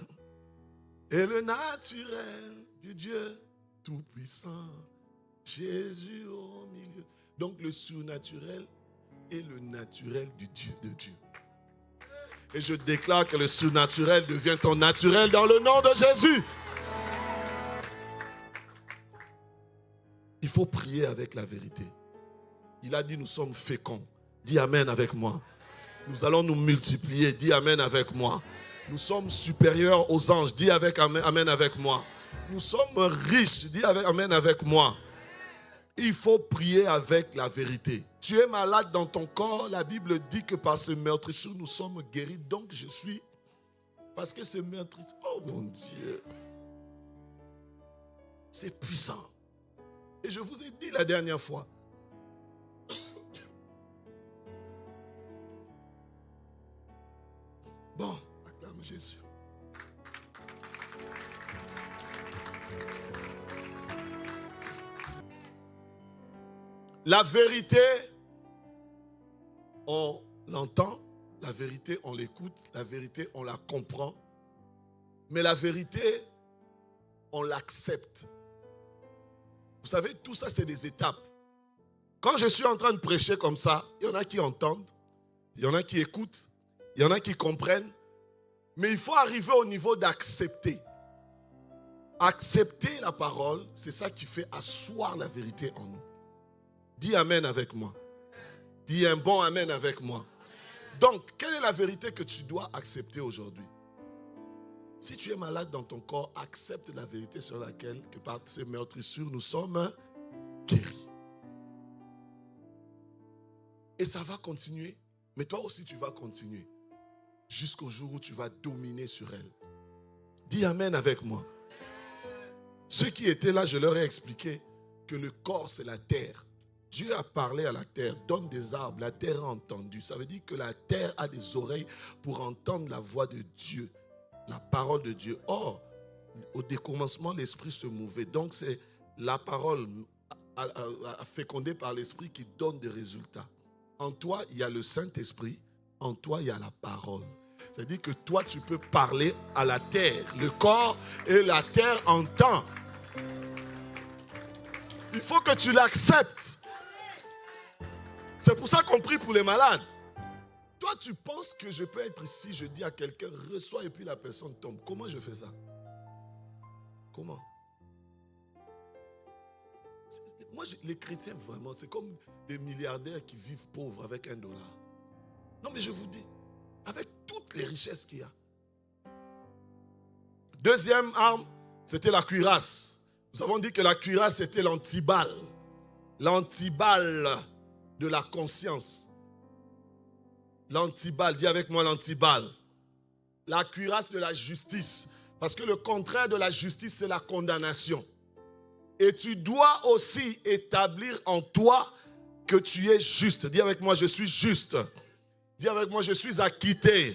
et le naturel du Dieu tout-puissant. Jésus au milieu. Donc le surnaturel et le naturel du Dieu de Dieu. Et je déclare que le surnaturel devient ton naturel dans le nom de Jésus. Il faut prier avec la vérité. Il a dit nous sommes féconds. Dis Amen avec moi. Nous allons nous multiplier. Dis Amen avec moi. Nous sommes supérieurs aux anges. Dis avec Amen avec moi. Nous sommes riches. Dis avec Amen avec moi. Il faut prier avec la vérité. Tu es malade dans ton corps. La Bible dit que par ce meurtrissure, nous sommes guéris. Donc je suis. Parce que ce meurtrissure, oh mon Dieu, c'est puissant. Et je vous ai dit la dernière fois. Bon, acclame Jésus. La vérité, on l'entend, la vérité, on l'écoute, la vérité, on la comprend. Mais la vérité, on l'accepte. Vous savez, tout ça, c'est des étapes. Quand je suis en train de prêcher comme ça, il y en a qui entendent, il y en a qui écoutent, il y en a qui comprennent. Mais il faut arriver au niveau d'accepter. Accepter la parole, c'est ça qui fait asseoir la vérité en nous. Dis Amen avec moi. Dis un bon Amen avec moi. Donc, quelle est la vérité que tu dois accepter aujourd'hui? Si tu es malade dans ton corps, accepte la vérité sur laquelle, que par ces meurtrissures, nous sommes guéris. Et ça va continuer. Mais toi aussi, tu vas continuer. Jusqu'au jour où tu vas dominer sur elle. Dis Amen avec moi. Ceux qui étaient là, je leur ai expliqué que le corps, c'est la terre. Dieu a parlé à la terre, donne des arbres, la terre a entendu. Ça veut dire que la terre a des oreilles pour entendre la voix de Dieu, la parole de Dieu. Or, au décommencement, l'esprit se mouvait. Donc, c'est la parole fécondée par l'esprit qui donne des résultats. En toi, il y a le Saint-Esprit. En toi, il y a la parole. C'est-à-dire que toi, tu peux parler à la terre. Le corps et la terre entendent. Il faut que tu l'acceptes. C'est pour ça qu'on prie pour les malades. Toi, tu penses que je peux être ici, je dis à quelqu'un, reçois et puis la personne tombe. Comment je fais ça? Comment? Moi, les chrétiens, vraiment, c'est comme des milliardaires qui vivent pauvres avec $1. Non, mais je vous dis, avec toutes les richesses qu'il y a. Deuxième arme, c'était la cuirasse. Nous avons dit que la cuirasse, c'était l'antiballe. L'antiballe de la conscience. L'antiballe, dis avec moi l'antiballe. La cuirasse de la justice. Parce que le contraire de la justice, c'est la condamnation. Et tu dois aussi établir en toi que tu es juste. Dis avec moi, je suis juste. Dis avec moi, je suis acquitté.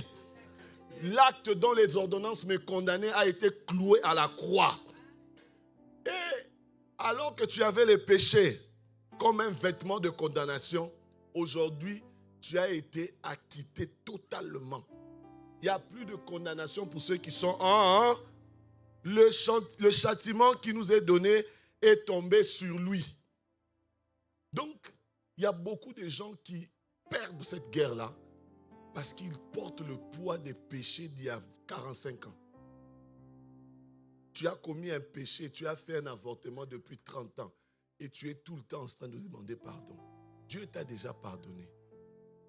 L'acte dont les ordonnances me condamnaient a été cloué à la croix. Et alors que tu avais les péchés, comme un vêtement de condamnation, aujourd'hui, tu as été acquitté totalement. Il n'y a plus de condamnation pour ceux qui sont en... Le châtiment qui nous est donné est tombé sur lui. Donc, il y a beaucoup de gens qui perdent cette guerre-là parce qu'ils portent le poids des péchés d'il y a 45 ans. Tu as commis un péché, tu as fait un avortement depuis 30 ans et tu es tout le temps en train de demander pardon. Dieu t'a déjà pardonné.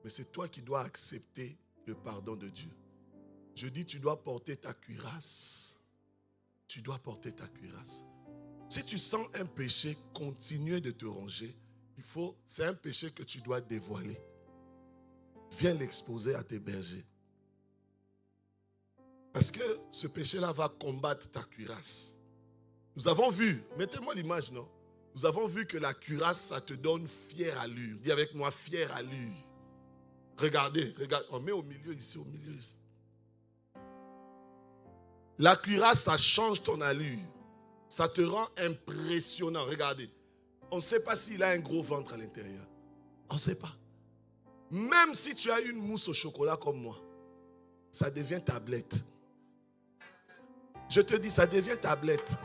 Mais c'est toi qui dois accepter le pardon de Dieu. Je dis, tu dois porter ta cuirasse. Tu dois porter ta cuirasse. Si tu sens un péché continuer de te ronger, c'est un péché que tu dois dévoiler. Viens l'exposer à tes bergers. Parce que ce péché-là va combattre ta cuirasse. Nous avons vu, mettez-moi l'image, non? Nous avons vu que la cuirasse, ça te donne fière allure. Dis avec moi, fière allure. Regardez, on met au milieu ici, La cuirasse, ça change ton allure. Ça te rend impressionnant. Regardez. On ne sait pas s'il a un gros ventre à l'intérieur. On ne sait pas. Même si tu as une mousse au chocolat comme moi, ça devient tablette. Je te dis, ça devient tablette.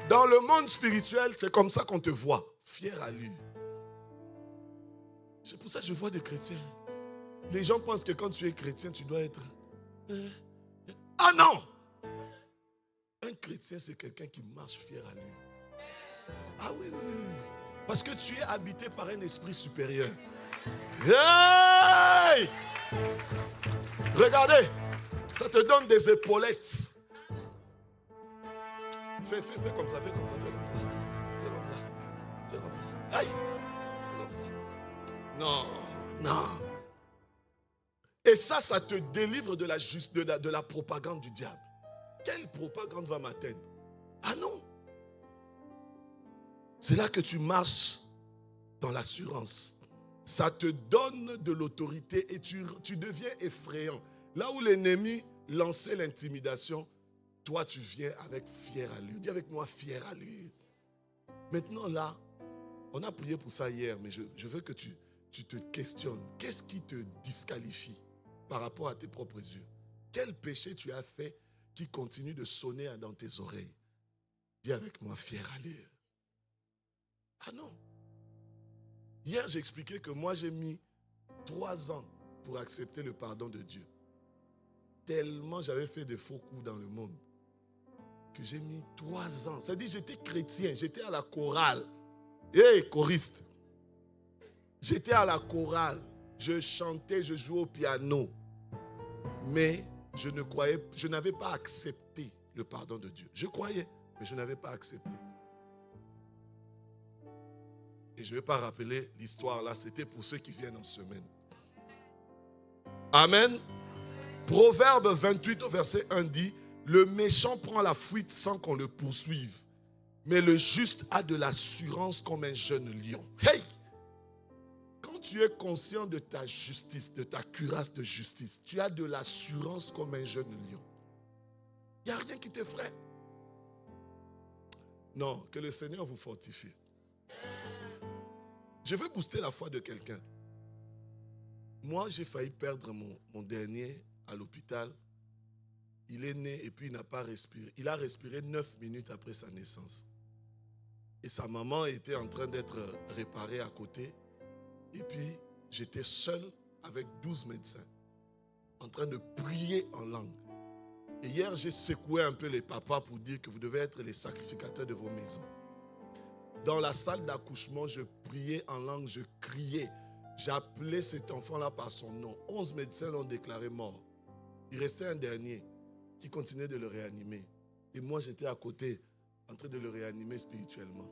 Dans le monde spirituel, c'est comme ça qu'on te voit. Fier à lui. C'est pour ça que je vois des chrétiens. Les gens pensent que quand tu es chrétien, tu dois être... Ah non! Un chrétien, c'est quelqu'un qui marche fier à lui. Ah oui. Parce que tu es habité par un esprit supérieur. Hey! Regardez, ça te donne des épaulettes. Fais comme ça, fais comme ça. Aïe! Fais comme ça. Non. Et ça te délivre de la propagande du diable. Quelle propagande va m'atteindre? Ah non! C'est là que tu marches dans l'assurance. Ça te donne de l'autorité et tu deviens effrayant. Là où l'ennemi lançait l'intimidation, toi tu viens avec fière allure. Dis avec moi, fière allure. Maintenant là, on a prié pour ça hier, mais je veux que tu te questionnes. Qu'est-ce qui te disqualifie par rapport à tes propres yeux? Quel péché tu as fait qui continue de sonner dans tes oreilles? Dis avec moi, fière allure. Ah non. Hier, j'ai expliqué que moi, j'ai mis 3 ans pour accepter le pardon de Dieu. Tellement j'avais fait de faux coups dans le monde que j'ai mis 3 ans. C'est-à-dire, j'étais chrétien, j'étais à la chorale. Choriste. J'étais à la chorale. Je chantais, je jouais au piano. Mais je n'avais pas accepté le pardon de Dieu. Je croyais, mais je n'avais pas accepté. Et je ne vais pas rappeler l'histoire là, c'était pour ceux qui viennent en semaine. Amen. Proverbe 28 au verset 1 dit, le méchant prend la fuite sans qu'on le poursuive, mais le juste a de l'assurance comme un jeune lion. Hey! Quand tu es conscient de ta justice, de ta cuirasse de justice, tu as de l'assurance comme un jeune lion. Il n'y a rien qui t'effraie. Non, que le Seigneur vous fortifie. Je veux booster la foi de quelqu'un. Moi, j'ai failli perdre mon dernier à l'hôpital. Il est né et puis il n'a pas respiré. Il a respiré 9 minutes après sa naissance. Et sa maman était en train d'être réparée à côté. Et puis, j'étais seul avec 12 médecins en train de prier en langue. Et hier, j'ai secoué un peu les papas pour dire que vous devez être les sacrificateurs de vos maisons. Dans la salle d'accouchement, je priais en langue, je criais. J'appelais cet enfant-là par son nom. 11 médecins l'ont déclaré mort. Il restait un dernier qui continuait de le réanimer. Et moi, j'étais à côté, en train de le réanimer spirituellement.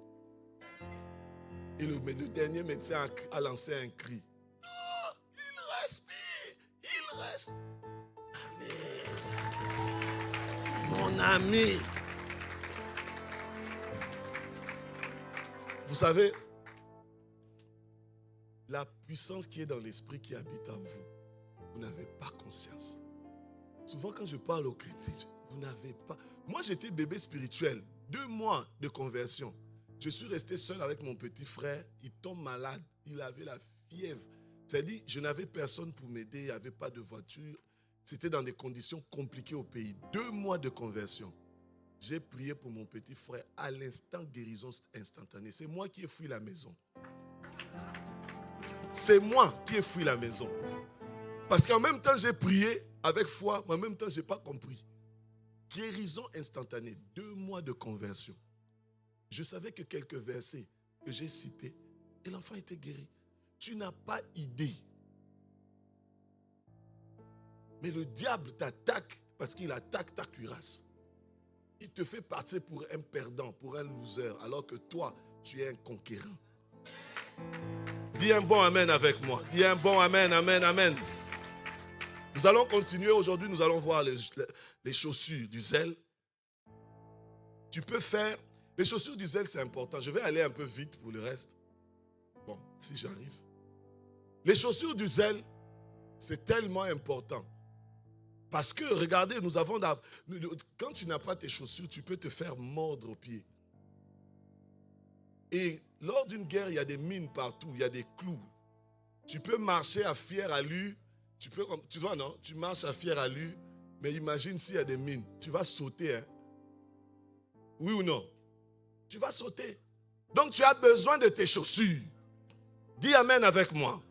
Et le dernier médecin a lancé un cri. Oh, il respire, il respire. Amen. Mon ami. Vous savez, la puissance qui est dans l'esprit qui habite en vous, vous n'avez pas conscience. Souvent quand je parle aux chrétiens, vous n'avez pas... Moi j'étais bébé spirituel, 2 mois de conversion. Je suis resté seul avec mon petit frère. Il tombe malade. Il avait la fièvre. C'est-à-dire, je n'avais personne pour m'aider. Il n'y avait pas de voiture. C'était dans des conditions compliquées au pays. 2 mois de conversion. J'ai prié pour mon petit frère. À l'instant, guérison instantanée. C'est moi qui ai fui la maison. C'est moi qui ai fui la maison. Parce qu'en même temps, j'ai prié avec foi, mais en même temps, je n'ai pas compris. Guérison instantanée. 2 mois de conversion. Je savais que quelques versets que j'ai cités, et l'enfant était guéri. Tu n'as pas idée. Mais le diable t'attaque parce qu'il attaque ta cuirasse. Il te fait passer pour un perdant, pour un loser, alors que toi, tu es un conquérant. Dis un bon amen avec moi. Dis un bon amen, amen, amen. Nous allons continuer aujourd'hui, nous allons voir les chaussures du zèle. Tu peux faire... Les chaussures du zèle, c'est important. Je vais aller un peu vite pour le reste. Bon, si j'arrive. Les chaussures du zèle, c'est tellement important. Parce que, regardez, quand tu n'as pas tes chaussures, tu peux te faire mordre aux pieds. Et lors d'une guerre, il y a des mines partout, il y a des clous. Tu peux marcher à fière allure. Tu vois, non? Tu marches à fière allure, mais imagine s'il y a des mines. Tu vas sauter, hein? Oui ou non? Tu vas sauter. Donc tu as besoin de tes chaussures. Dis amen avec moi.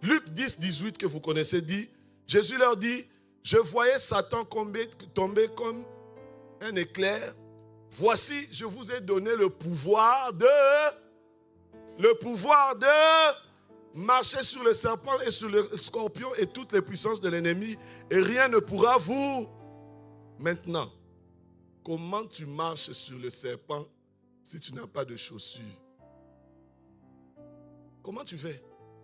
Luc 10, 18 que vous connaissez dit, Jésus leur dit, je voyais Satan tomber comme un éclair. Voici, je vous ai donné le pouvoir de marcher sur le serpent et sur le scorpion et toutes les puissances de l'ennemi et rien ne pourra vous. Maintenant, comment tu marches sur le serpent si tu n'as pas de chaussures? Comment tu fais?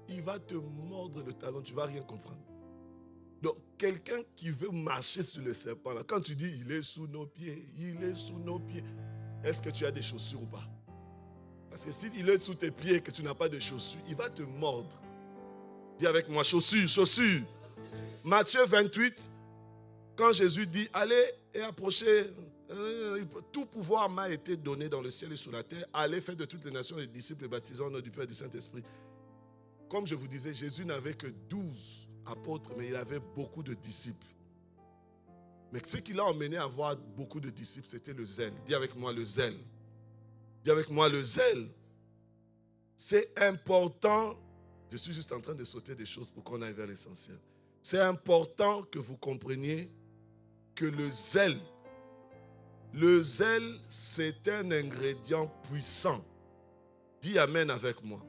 Il va te mordre le talon, tu ne vas rien comprendre. Donc, quelqu'un qui veut marcher sur le serpent, là, quand tu dis il est sous nos pieds, est-ce que tu as des chaussures ou pas? Parce que s'il est sous tes pieds et que tu n'as pas de chaussures, il va te mordre. Dis avec moi, chaussures, chaussures. Matthieu 28, quand Jésus dit, allez et approchez, tout pouvoir m'a été donné dans le ciel et sur la terre. Allez, faites de toutes les nations les disciples et baptisés au nom du Père et du Saint-Esprit. Comme je vous disais, Jésus n'avait que 12 apôtres, mais il avait beaucoup de disciples. Mais ce qui l'a emmené à avoir beaucoup de disciples, c'était le zèle. Dis avec moi le zèle. Dis avec moi le zèle. C'est important. Je suis juste en train de sauter des choses pour qu'on aille vers l'essentiel. C'est important que vous compreniez que le zèle, c'est un ingrédient puissant. Dis amen avec moi.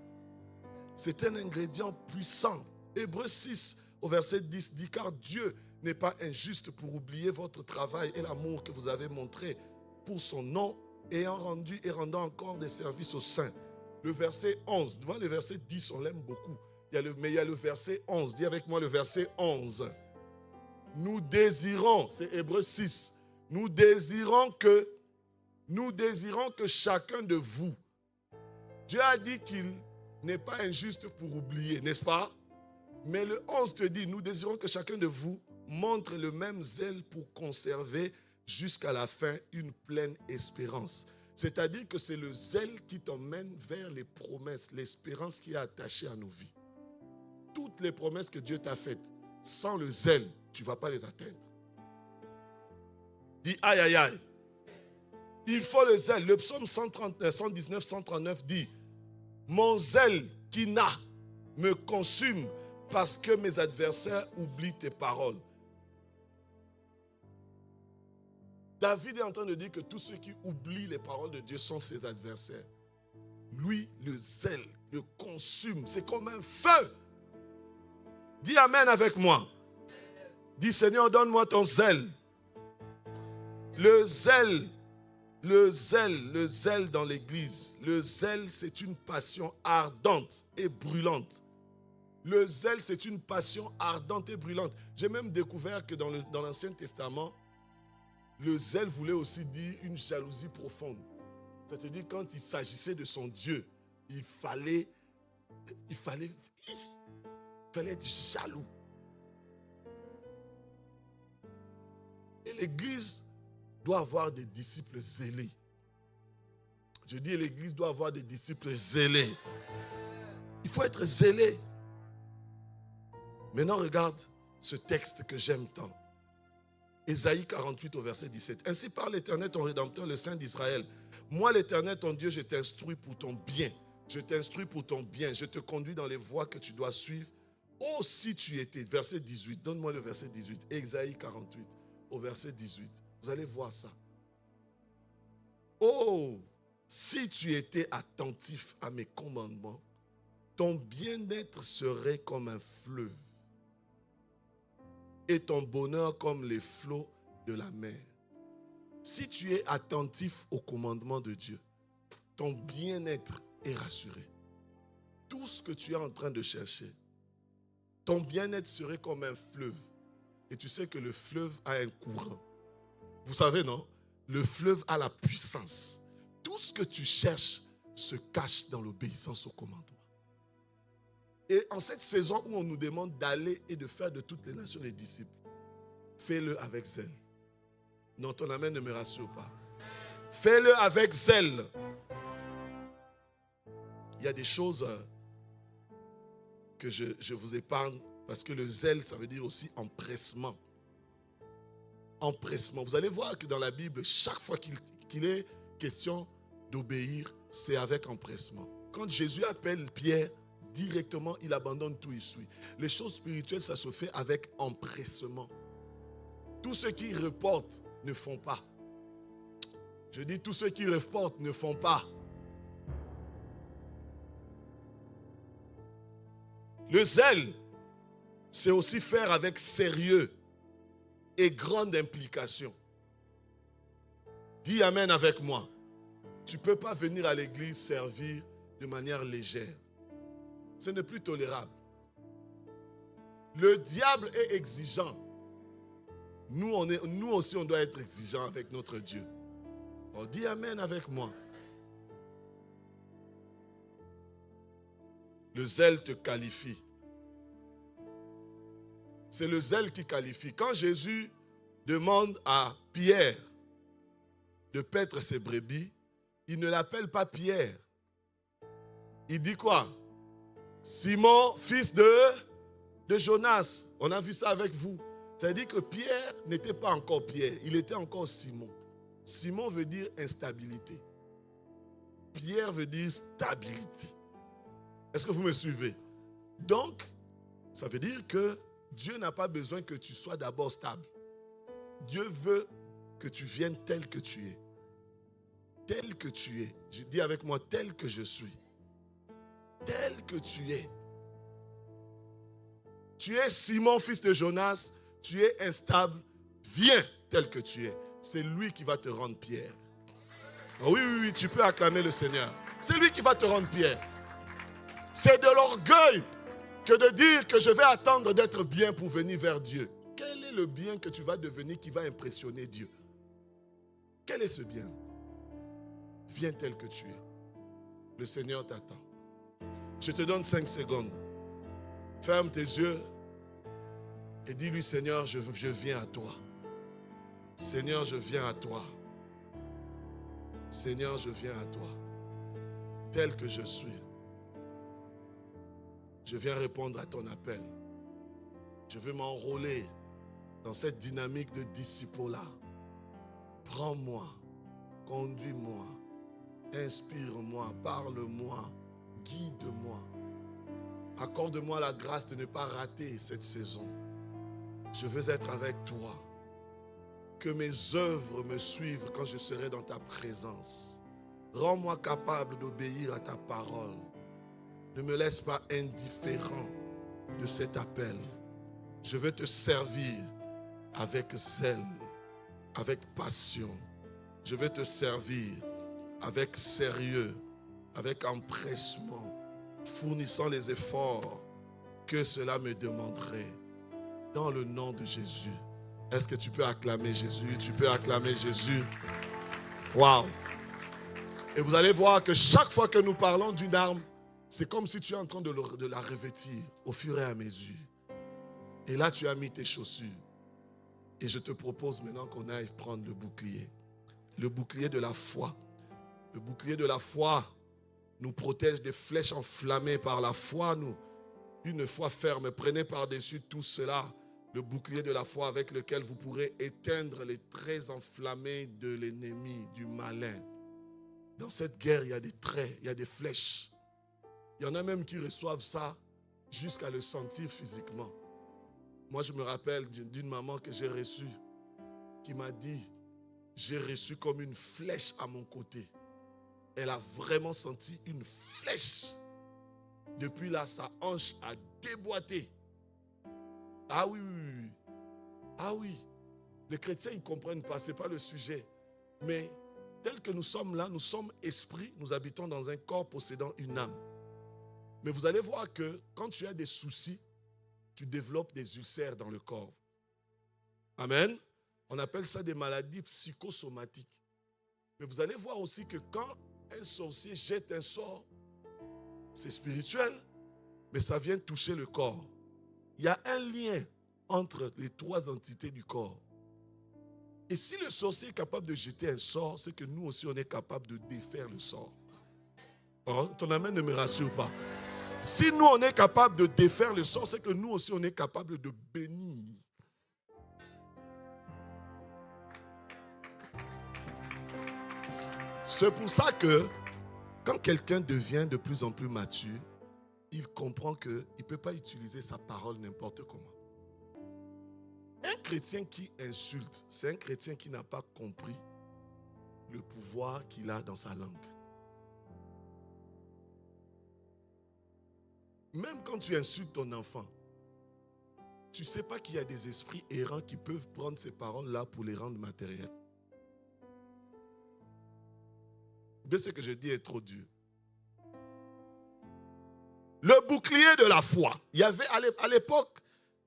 C'est un ingrédient puissant. Hébreux 6 au verset 10 dit, car Dieu n'est pas injuste pour oublier votre travail et l'amour que vous avez montré pour son nom, ayant rendu et rendant encore des services aux saints. Le verset 11, devant le verset 10, on l'aime beaucoup. Mais il y a le verset 11. Dis avec moi le verset 11. Nous désirons, c'est Hébreux 6, nous désirons que chacun de vous, Dieu a dit qu'il n'est pas injuste pour oublier, n'est-ce pas? Mais le 11 te dit, nous désirons que chacun de vous montre le même zèle pour conserver jusqu'à la fin une pleine espérance. C'est-à-dire que c'est le zèle qui t'emmène vers les promesses, l'espérance qui est attachée à nos vies. Toutes les promesses que Dieu t'a faites, sans le zèle, tu ne vas pas les atteindre. Dis aïe aïe aïe. Il faut le zèle. Le psaume 119, 139 dit, mon zèle qui n'a me consume parce que mes adversaires oublient tes paroles. David est en train de dire que tous ceux qui oublient les paroles de Dieu sont ses adversaires. Lui, le zèle, le consume. C'est comme un feu. Dis amen avec moi. Dis Seigneur, donne-moi ton zèle. Le zèle dans l'église. Le zèle, c'est une passion ardente et brûlante. Le zèle, c'est une passion ardente et brûlante. J'ai même découvert que dans l'Ancien Testament, le zèle voulait aussi dire une jalousie profonde. C'est-à-dire quand il s'agissait de son Dieu, il fallait être jaloux. Et l'Église doit avoir des disciples zélés. Je dis l'église doit avoir des disciples zélés. Il faut être zélé. Maintenant, regarde ce texte que j'aime tant. Ésaïe 48 au verset 17. Ainsi parle l'Éternel, ton Rédempteur, le Saint d'Israël. Moi, l'Éternel, ton Dieu, je t'instruis pour ton bien. Je t'instruis pour ton bien. Je te conduis dans les voies que tu dois suivre. Oh, si tu étais, verset 18. Donne-moi le verset 18. Ésaïe 48 au verset 18. Vous allez voir ça. Oh, si tu étais attentif à mes commandements, ton bien-être serait comme un fleuve et ton bonheur comme les flots de la mer. Si tu es attentif aux commandements de Dieu, ton bien-être est rassuré. Tout ce que tu es en train de chercher, ton bien-être serait comme un fleuve. Et tu sais que le fleuve a un courant. Vous savez, non? Le fleuve a la puissance. Tout ce que tu cherches se cache dans l'obéissance au commandement. Et en cette saison où on nous demande d'aller et de faire de toutes les nations des disciples, fais-le avec zèle. Non, ton amen ne me rassure pas. Fais-le avec zèle. Il y a des choses que je vous épargne parce que le zèle, ça veut dire aussi empressement. Empressement. Vous allez voir que dans la Bible, chaque fois qu'il est question d'obéir, c'est avec empressement. Quand Jésus appelle Pierre, directement, il abandonne tout, il suit. Les choses spirituelles, ça se fait avec empressement. Tous ceux qui reportent ne font pas. Je dis, tous ceux qui reportent ne font pas. Le zèle, c'est aussi faire avec sérieux et grande implication. Dis amen avec moi. Tu ne peux pas venir à l'église servir de manière légère. Ce n'est plus tolérable. Le diable est exigeant. Nous aussi, on doit être exigeant avec notre Dieu. On dit amen avec moi. Le zèle te qualifie. C'est le zèle qui qualifie. Quand Jésus demande à Pierre de paître ses brebis, il ne l'appelle pas Pierre. Il dit quoi? Simon, fils de Jonas. On a vu ça avec vous. C'est-à-dire que Pierre n'était pas encore Pierre, il était encore Simon. Simon veut dire instabilité. Pierre veut dire stabilité. Est-ce que vous me suivez? Donc, ça veut dire que Dieu n'a pas besoin que tu sois d'abord stable. Dieu veut que tu viennes tel que tu es. Tel que tu es. Je dis avec moi, tel que je suis. Tel que tu es. Tu es Simon, fils de Jonas. Tu es instable. Viens tel que tu es. C'est lui qui va te rendre Pierre. Oh oui, tu peux acclamer le Seigneur. C'est lui qui va te rendre Pierre. C'est de l'orgueil que de dire que je vais attendre d'être bien pour venir vers Dieu. Quel est le bien que tu vas devenir qui va impressionner Dieu? Quel est ce bien? Viens tel que tu es. Le Seigneur t'attend. Je te donne 5 secondes. Ferme tes yeux et dis-lui, Seigneur, je viens à toi. Seigneur, je viens à toi. Seigneur, je viens à toi. Tel que je suis. Je viens répondre à ton appel. Je veux m'enrôler dans cette dynamique de disciple-là. Prends-moi, conduis-moi, inspire-moi, parle-moi, guide-moi. Accorde-moi la grâce de ne pas rater cette saison. Je veux être avec toi. Que mes œuvres me suivent quand je serai dans ta présence. Rends-moi capable d'obéir à ta parole. Ne me laisse pas indifférent de cet appel. Je veux te servir avec zèle, avec passion. Je veux te servir avec sérieux, avec empressement, fournissant les efforts que cela me demanderait. Dans le nom de Jésus. Est-ce que tu peux acclamer Jésus? Tu peux acclamer Jésus. Waouh! Et vous allez voir que chaque fois que nous parlons d'une arme, c'est comme si tu es en train de la revêtir au fur et à mesure. Et là, tu as mis tes chaussures. Et je te propose maintenant qu'on aille prendre le bouclier. Le bouclier de la foi. Le bouclier de la foi nous protège des flèches enflammées par la foi. Une foi ferme, prenez par-dessus tout cela le bouclier de la foi avec lequel vous pourrez éteindre les traits enflammés de l'ennemi, du malin. Dans cette guerre, il y a des traits, il y a des flèches. Il y en a même qui reçoivent ça jusqu'à le sentir physiquement. Moi, je me rappelle d'une maman que j'ai reçue qui m'a dit, j'ai reçu comme une flèche à mon côté. Elle a vraiment senti une flèche. Depuis là, sa hanche a déboîté. Ah oui, oui, oui. Ah oui. Les chrétiens, ils ne comprennent pas, ce n'est pas le sujet. Mais tel que nous sommes là, nous sommes esprits, nous habitons dans un corps possédant une âme. Mais vous allez voir que quand tu as des soucis, tu développes des ulcères dans le corps. Amen. On appelle ça des maladies psychosomatiques. Mais vous allez voir aussi que quand un sorcier jette un sort, c'est spirituel, mais ça vient toucher le corps. Il y a un lien entre les trois entités du corps. Et si le sorcier est capable de jeter un sort, c'est que nous aussi on est capable de défaire le sort. Oh, ton amen ne me rassure pas. Si nous on est capable de défaire le sort, c'est que nous aussi on est capable de bénir. C'est pour ça que quand quelqu'un devient de plus en plus mature, il comprend qu'il ne peut pas utiliser sa parole n'importe comment. Un chrétien qui insulte, c'est un chrétien qui n'a pas compris le pouvoir qu'il a dans sa langue. Même quand tu insultes ton enfant, tu ne sais pas qu'il y a des esprits errants qui peuvent prendre ces paroles-là pour les rendre matérielles. De ce que je dis est trop dur. Le bouclier de la foi. Il y avait à l'époque,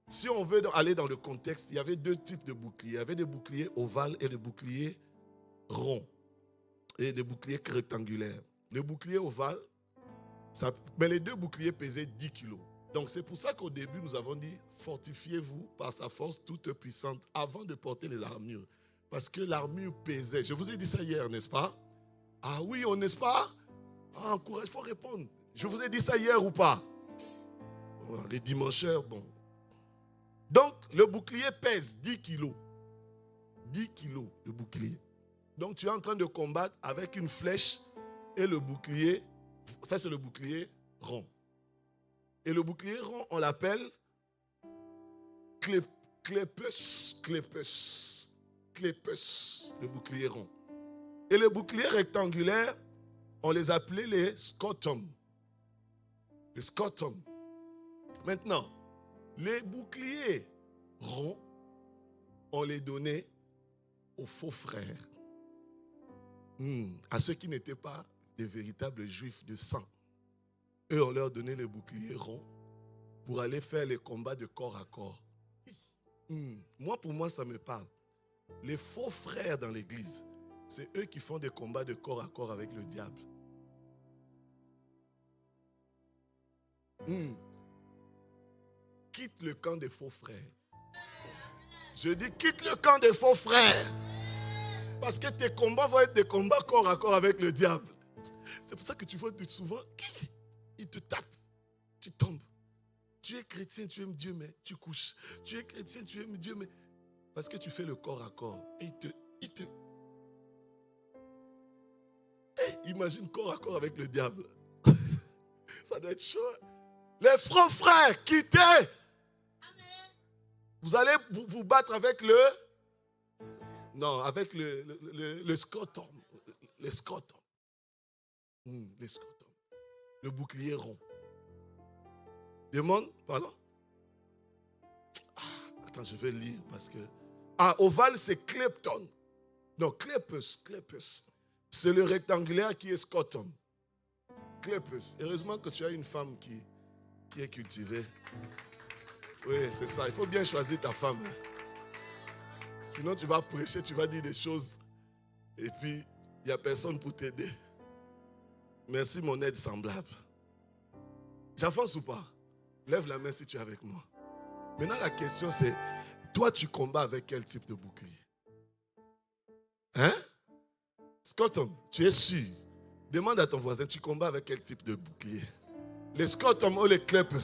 si on veut aller dans le contexte, il y avait deux types de boucliers. Il y avait des boucliers ovales et des boucliers ronds. Et des boucliers rectangulaires. Le bouclier ovale, mais les deux boucliers pesaient 10 kilos. Donc c'est pour ça qu'au début, nous avons dit, fortifiez-vous par sa force toute puissante avant de porter les armures. Parce que l'armure pesait. Je vous ai dit ça hier, n'est-ce pas? Ah oui, n'est-ce pas? Ah, encourage, il faut répondre. Je vous ai dit ça hier ou pas? Les dimancheurs, bon. Donc, le bouclier pèse 10 kilos. 10 kilos, le bouclier. Donc, tu es en train de combattre avec une flèche et le bouclier. Ça, c'est le bouclier rond. Et le bouclier rond, on l'appelle clépus, le bouclier rond. Et les boucliers rectangulaires, on les appelait les scotum. Les scotum. Maintenant, les boucliers ronds, on les donnait aux faux frères. À ceux qui n'étaient pas des véritables juifs de sang. Eux, on leur donnait les boucliers ronds pour aller faire les combats de corps à corps. Moi, pour moi, ça me parle. Les faux frères dans l'église, c'est eux qui font des combats de corps à corps avec le diable. Quitte le camp des faux frères. Je dis quitte le camp des faux frères. Parce que tes combats vont être des combats corps à corps avec le diable. C'est pour ça que tu vois souvent, il te tape, tu tombes. Tu es chrétien, tu aimes Dieu, mais tu couches. Tu es chrétien, tu aimes Dieu, mais parce que tu fais le corps à corps. Et il te... imagine corps à corps avec le diable. Ça doit être chaud. Les faux frères, quittez. Amen. Vous allez vous battre avec le... Non, avec le scotum. Le scotum. Le scotum. Le bouclier rond. Demande, pardon? Attends, je vais lire parce que... ovale, c'est klepton. Non, clepus. C'est le rectangulaire qui est scotum. Clepus. Heureusement que tu as une femme qui est cultivée. Oui, c'est ça. Il faut bien choisir ta femme. Sinon, tu vas prêcher, tu vas dire des choses. Et puis, il n'y a personne pour t'aider. Merci, mon aide semblable. J'avance ou pas? Lève la main si tu es avec moi. Maintenant, la question c'est, toi, tu combats avec quel type de bouclier? Hein? Scotton, tu es sûr? Demande à ton voisin, tu combats avec quel type de bouclier? Les Scottom ou les Kleppes?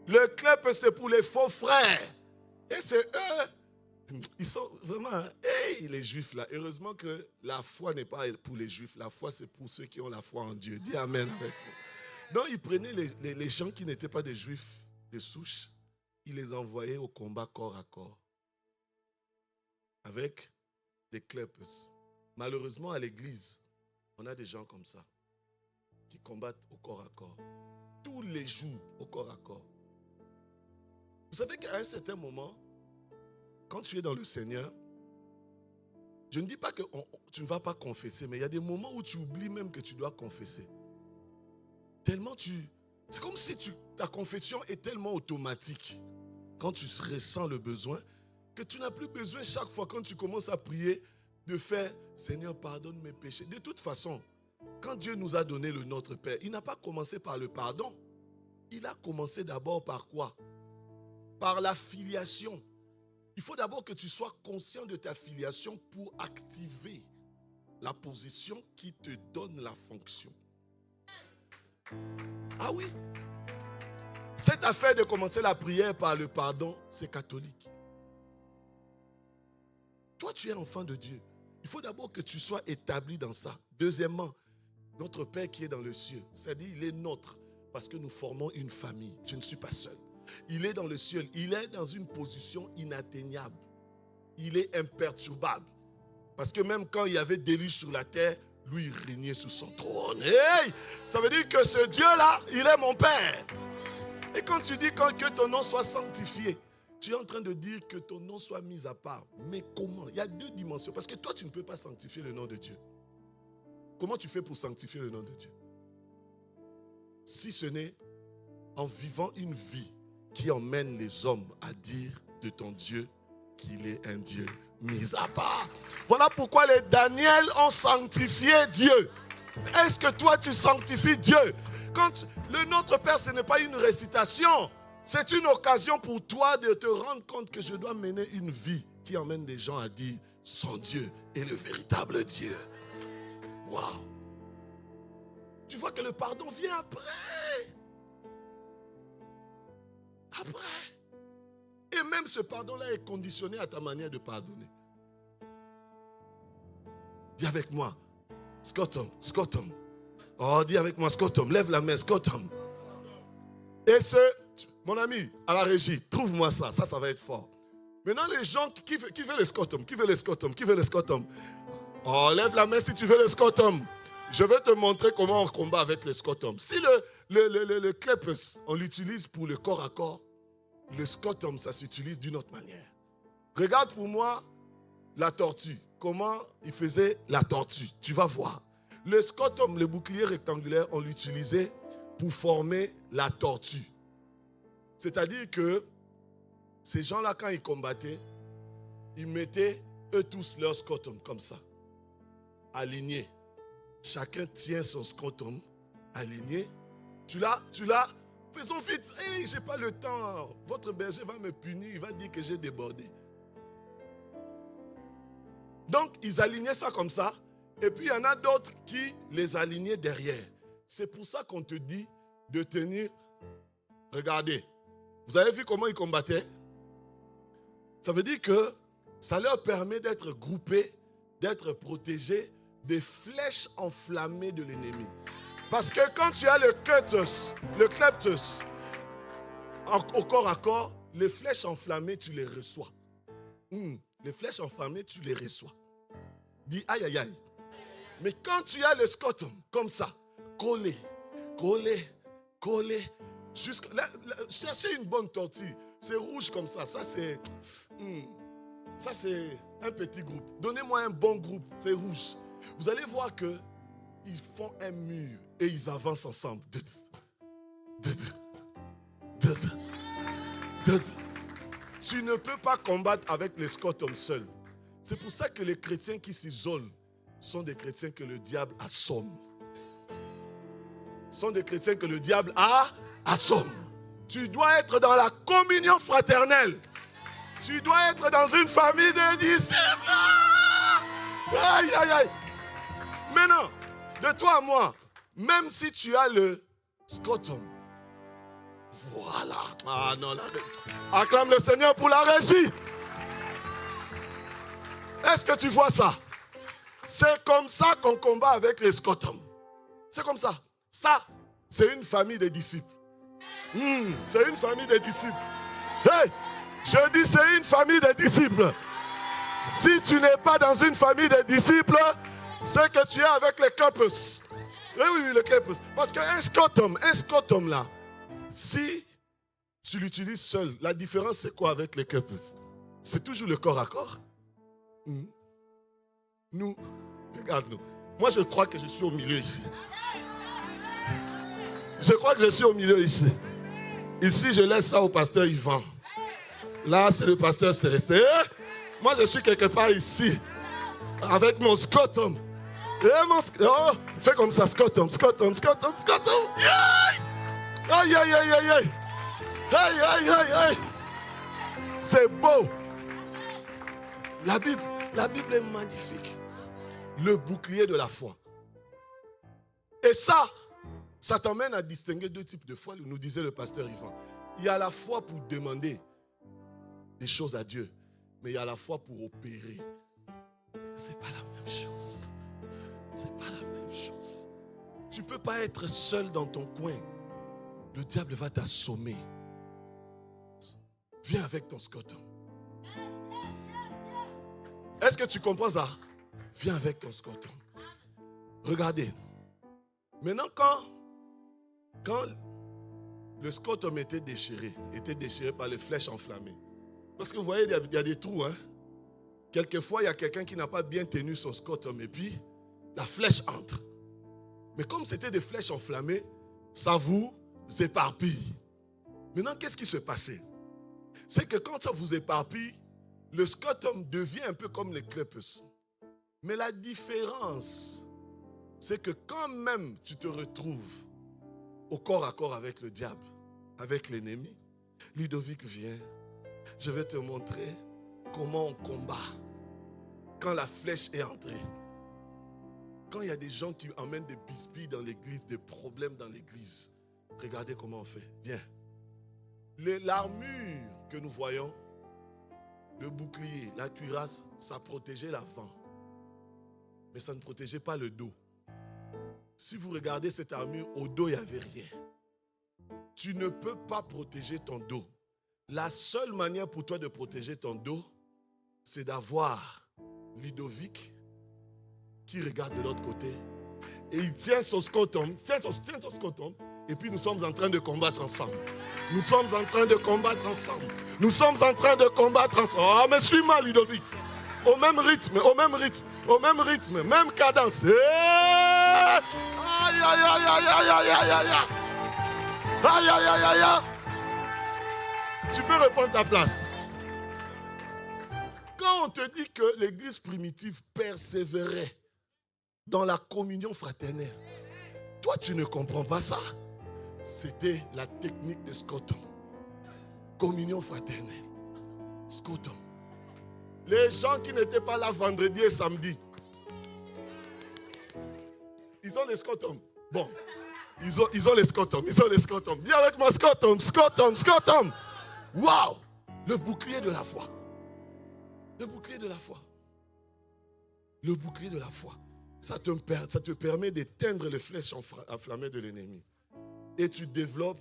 Le Kleppes, c'est pour les faux frères. Et c'est eux. Ils sont vraiment... Hey, les Juifs là. Heureusement que la foi n'est pas pour les Juifs. La foi, c'est pour ceux qui ont la foi en Dieu. Dis Amen avec moi. Donc, ils prenaient les gens qui n'étaient pas des Juifs de souche. Ils les envoyaient au combat corps à corps. Avec des Kleppes. Malheureusement, à l'église, on a des gens comme ça. Qui combattent au corps à corps. Tous les jours, au corps à corps. Vous savez qu'à un certain moment, quand tu es dans le Seigneur, je ne dis pas que tu ne vas pas confesser, mais il y a des moments où tu oublies même que tu dois confesser. Tellement c'est comme si ta confession est tellement automatique quand tu ressens le besoin que tu n'as plus besoin chaque fois quand tu commences à prier de faire « Seigneur, pardonne mes péchés ». De toute façon, quand Dieu nous a donné le Notre Père, il n'a pas commencé par le pardon. Il a commencé d'abord par quoi? Par la filiation. Il faut d'abord que tu sois conscient de ta filiation pour activer la position qui te donne la fonction. Ah oui. Cette affaire de commencer la prière par le pardon, c'est catholique. Toi, tu es enfant de Dieu. Il faut d'abord que tu sois établi dans ça. Deuxièmement, notre Père qui est dans le ciel, c'est-à-dire il est notre, parce que nous formons une famille. Je ne suis pas seul. Il est dans le ciel. Il est dans une position inatteignable. Il est imperturbable. Parce que même quand il y avait déluge sur la terre, lui, il régnait sur son trône. Hey! Ça veut dire que ce Dieu-là, il est mon Père. Et quand tu dis que ton nom soit sanctifié, tu es en train de dire que ton nom soit mis à part. Mais comment? Il y a deux dimensions. Parce que toi, tu ne peux pas sanctifier le nom de Dieu. Comment tu fais pour sanctifier le nom de Dieu? Si ce n'est en vivant une vie qui emmène les hommes à dire de ton Dieu qu'il est un Dieu mis à part. Voilà pourquoi les Daniel ont sanctifié Dieu. Est-ce que toi tu sanctifies Dieu? Quand le Notre Père, ce n'est pas une récitation. C'est une occasion pour toi de te rendre compte que je dois mener une vie qui emmène les gens à dire son Dieu est le véritable Dieu. Waouh! Tu vois que le pardon vient après. Après. Et même ce pardon-là est conditionné à ta manière de pardonner. Dis avec moi, Scottom, Scottom. Oh, dis avec moi, Scottom. Lève la main, Scottom. Et mon ami, à la régie, trouve-moi ça. Ça va être fort. Maintenant, les gens qui veulent le Scottom, qui veut le Scottom, qui veut le Scottom. Oh, lève la main si tu veux le Scottom. Je vais te montrer comment on combat avec le Scottom. Si le Kleppes, on l'utilise pour le corps à corps, le Scottom, ça s'utilise d'une autre manière. Regarde pour moi la tortue. Comment il faisait la tortue. Tu vas voir. Le Scottom, le bouclier rectangulaire, on l'utilisait pour former la tortue. C'est-à-dire que ces gens-là, quand ils combattaient, ils mettaient eux tous leur Scottom comme ça, alignés. Chacun tient son Scottom aligné. Tu l'as? Faisons vite. Hey, j'ai pas le temps. Votre berger va me punir. Il va dire que j'ai débordé. Donc, ils alignaient ça comme ça. Et puis, il y en a d'autres qui les alignaient derrière. C'est pour ça qu'on te dit de tenir. Regardez. Vous avez vu comment ils combattaient? Ça veut dire que ça leur permet d'être groupés, d'être protégés des flèches enflammées de l'ennemi. Parce que quand tu as le Kleppes au corps à corps, les flèches enflammées, tu les reçois. Les flèches enflammées, tu les reçois. Dis aïe aïe aïe. Mais quand tu as le Scottom, comme ça, collé, cherchez une bonne tortille. C'est rouge comme ça. Ça, c'est un petit groupe. Donnez-moi un bon groupe, c'est rouge. Vous allez voir qu'ils font un mur et ils avancent ensemble. Tu ne peux pas combattre avec les Scottom seuls. C'est pour ça que les chrétiens qui s'isolent sont des chrétiens que le diable assomme. Sont des chrétiens que le diable assomme. Tu dois être dans la communion fraternelle. Tu dois être dans une famille de disciples. Aïe, aïe, aïe. Mais Maintenant, de toi à moi, même si tu as le scrotum, voilà. Ah non, acclame le Seigneur pour la régie. Est-ce que tu vois ça? C'est comme ça qu'on combat avec les scrotum. C'est comme ça. Ça, c'est une famille de disciples. C'est une famille de disciples. Hey, je dis c'est une famille de disciples. Si tu n'es pas dans une famille de disciples, c'est que tu es avec les campus. Oui, les campus. Parce qu'un scrotum là, si tu l'utilises seul, la différence c'est quoi avec les campus? C'est toujours le corps à corps. Nous, regarde-nous. Moi je crois que je suis au milieu ici. Je crois que je suis au milieu ici. Ici je laisse ça au pasteur Yvan. Là c'est le pasteur Célestin. Moi, je suis quelque part ici, avec mon scrotum. Oh, fais comme ça, scrotum. Aïe, aïe, aïe, aïe, aïe. Aïe, aïe, aïe, aïe. C'est beau. La Bible est magnifique. Le bouclier de la foi. Et ça t'emmène à distinguer deux types de foi, nous disait le pasteur Yvan. Il y a la foi pour demander des choses à Dieu. Mais il y a la foi pour opérer. C'est pas la même chose. C'est pas la même chose. Tu ne peux pas être seul dans ton coin. Le diable va t'assommer. Viens avec ton scrotum. Est-ce que tu comprends ça? Viens avec ton scrotum. Regardez. Maintenant, quand le scrotum était déchiré par les flèches enflammées, parce que vous voyez, il y a des trous. Quelquefois, il y a quelqu'un qui n'a pas bien tenu son scrotum et puis la flèche entre. Mais comme c'était des flèches enflammées, ça vous éparpille. Maintenant, qu'est-ce qui se passait? C'est que quand ça vous éparpille, le scrotum devient un peu comme les clepes. Mais la différence, c'est que quand même tu te retrouves au corps à corps avec le diable, avec l'ennemi, Ludovic vient. Je vais te montrer comment on combat quand la flèche est entrée. Quand il y a des gens qui emmènent des bisbilles dans l'église, des problèmes dans l'église, regardez comment on fait. Viens. L'armure que nous voyons, le bouclier, la cuirasse, ça protégeait l'avant. Mais ça ne protégeait pas le dos. Si vous regardez cette armure, au dos, il n'y avait rien. Tu ne peux pas protéger ton dos. La seule manière pour toi de protéger ton dos, c'est d'avoir Ludovic qui regarde de l'autre côté et il tient son scrotum, tient ton scrotum, et puis nous sommes en train de combattre ensemble. Nous sommes en train de combattre ensemble. Nous sommes en train de combattre ensemble. Oh, mais suis-moi, Ludovic. Au même rythme, même cadence. Aïe, aïe, aïe, aïe, aïe, aïe, aïe, aïe. Aïe, aïe, aïe, aïe, aïe. Tu peux reprendre ta place. Quand on te dit que l'église primitive persévérait dans la communion fraternelle, toi tu ne comprends pas ça. C'était la technique de scrotum. Communion fraternelle. Scrotum. Les gens qui n'étaient pas là vendredi et samedi, ils ont les scrotum. Bon, ils ont les scrotum. Dis avec moi scrotum. Waouh! Le bouclier de la foi. Le bouclier de la foi. Le bouclier de la foi. Ça te permet d'éteindre les flèches enflammées de l'ennemi. Et tu développes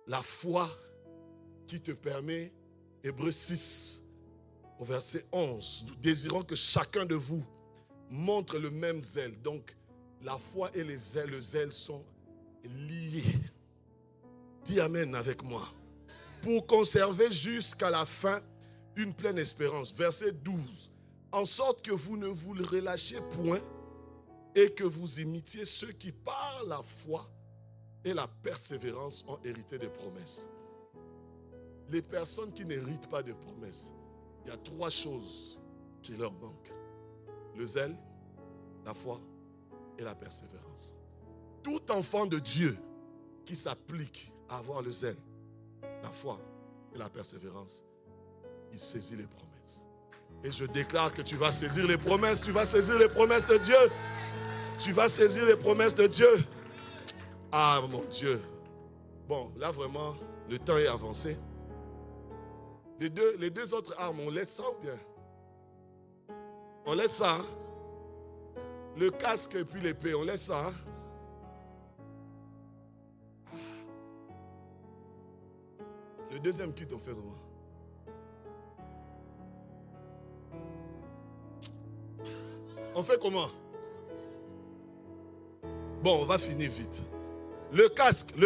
la foi qui te permet, Hébreux 6, au verset 11, nous désirons que chacun de vous montre le même zèle. Donc, la foi et le zèle sont liés. Dis Amen avec moi. Pour conserver jusqu'à la fin une pleine espérance. Verset 12. En sorte que vous ne vous relâchiez point et que vous imitiez ceux qui par la foi et la persévérance ont hérité des promesses. Les personnes qui n'héritent pas de promesses, il y a 3 choses qui leur manquent. Le zèle, la foi et la persévérance. Tout enfant de Dieu qui s'applique à avoir le zèle, la foi et la persévérance, il saisit les promesses. Et je déclare que tu vas saisir les promesses, tu vas saisir les promesses de Dieu. Tu vas saisir les promesses de Dieu. Ah mon Dieu. Bon, là vraiment, le temps est avancé. Les deux autres armes, on laisse ça ou bien? On laisse ça. Hein? Le casque et puis l'épée, on laisse ça. Hein? Le deuxième kit, on fait comment? On fait comment? Bon, on va finir vite. Le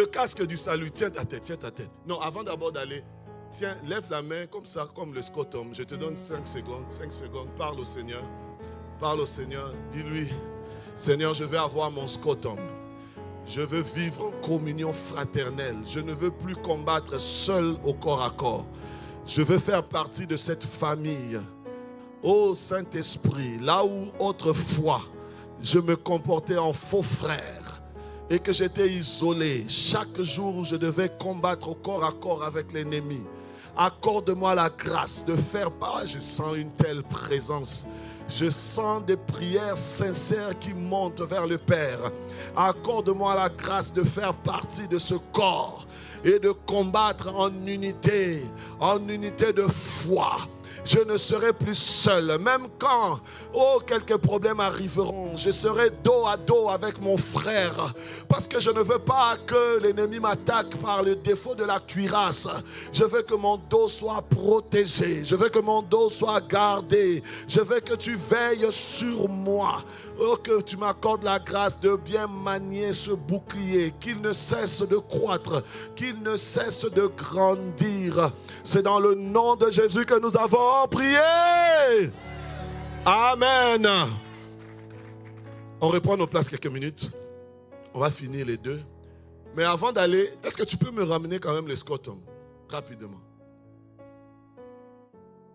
casque du salut, tiens ta tête. Non, avant d'abord d'aller, tiens, lève la main comme ça, comme le scotum. Je te donne 5 secondes, parle au Seigneur. Parle au Seigneur, dis-lui, Seigneur, je vais avoir mon scotum. Je veux vivre en communion fraternelle. Je ne veux plus combattre seul au corps à corps. Je veux faire partie de cette famille. Ô Saint-Esprit, là où autrefois je me comportais en faux frère et que j'étais isolé, chaque jour je devais combattre au corps à corps avec l'ennemi. Accorde-moi la grâce de faire part. Je sens une telle présence. Je sens des prières sincères qui montent vers le Père. Accorde-moi la grâce de faire partie de ce corps et de combattre en unité de foi. Je ne serai plus seul, même quand quelques problèmes arriveront, je serai dos à dos avec mon frère, parce que je ne veux pas que l'ennemi m'attaque par le défaut de la cuirasse. Je veux que mon dos soit protégé, je veux que mon dos soit gardé, je veux que tu veilles sur moi. Oh, que tu m'accordes la grâce de bien manier ce bouclier, qu'il ne cesse de croître, qu'il ne cesse de grandir. C'est dans le nom de Jésus que nous avons prié. Amen. On reprend nos places quelques minutes. On va finir les deux. Mais avant d'aller, est-ce que tu peux me ramener quand même le scotum rapidement?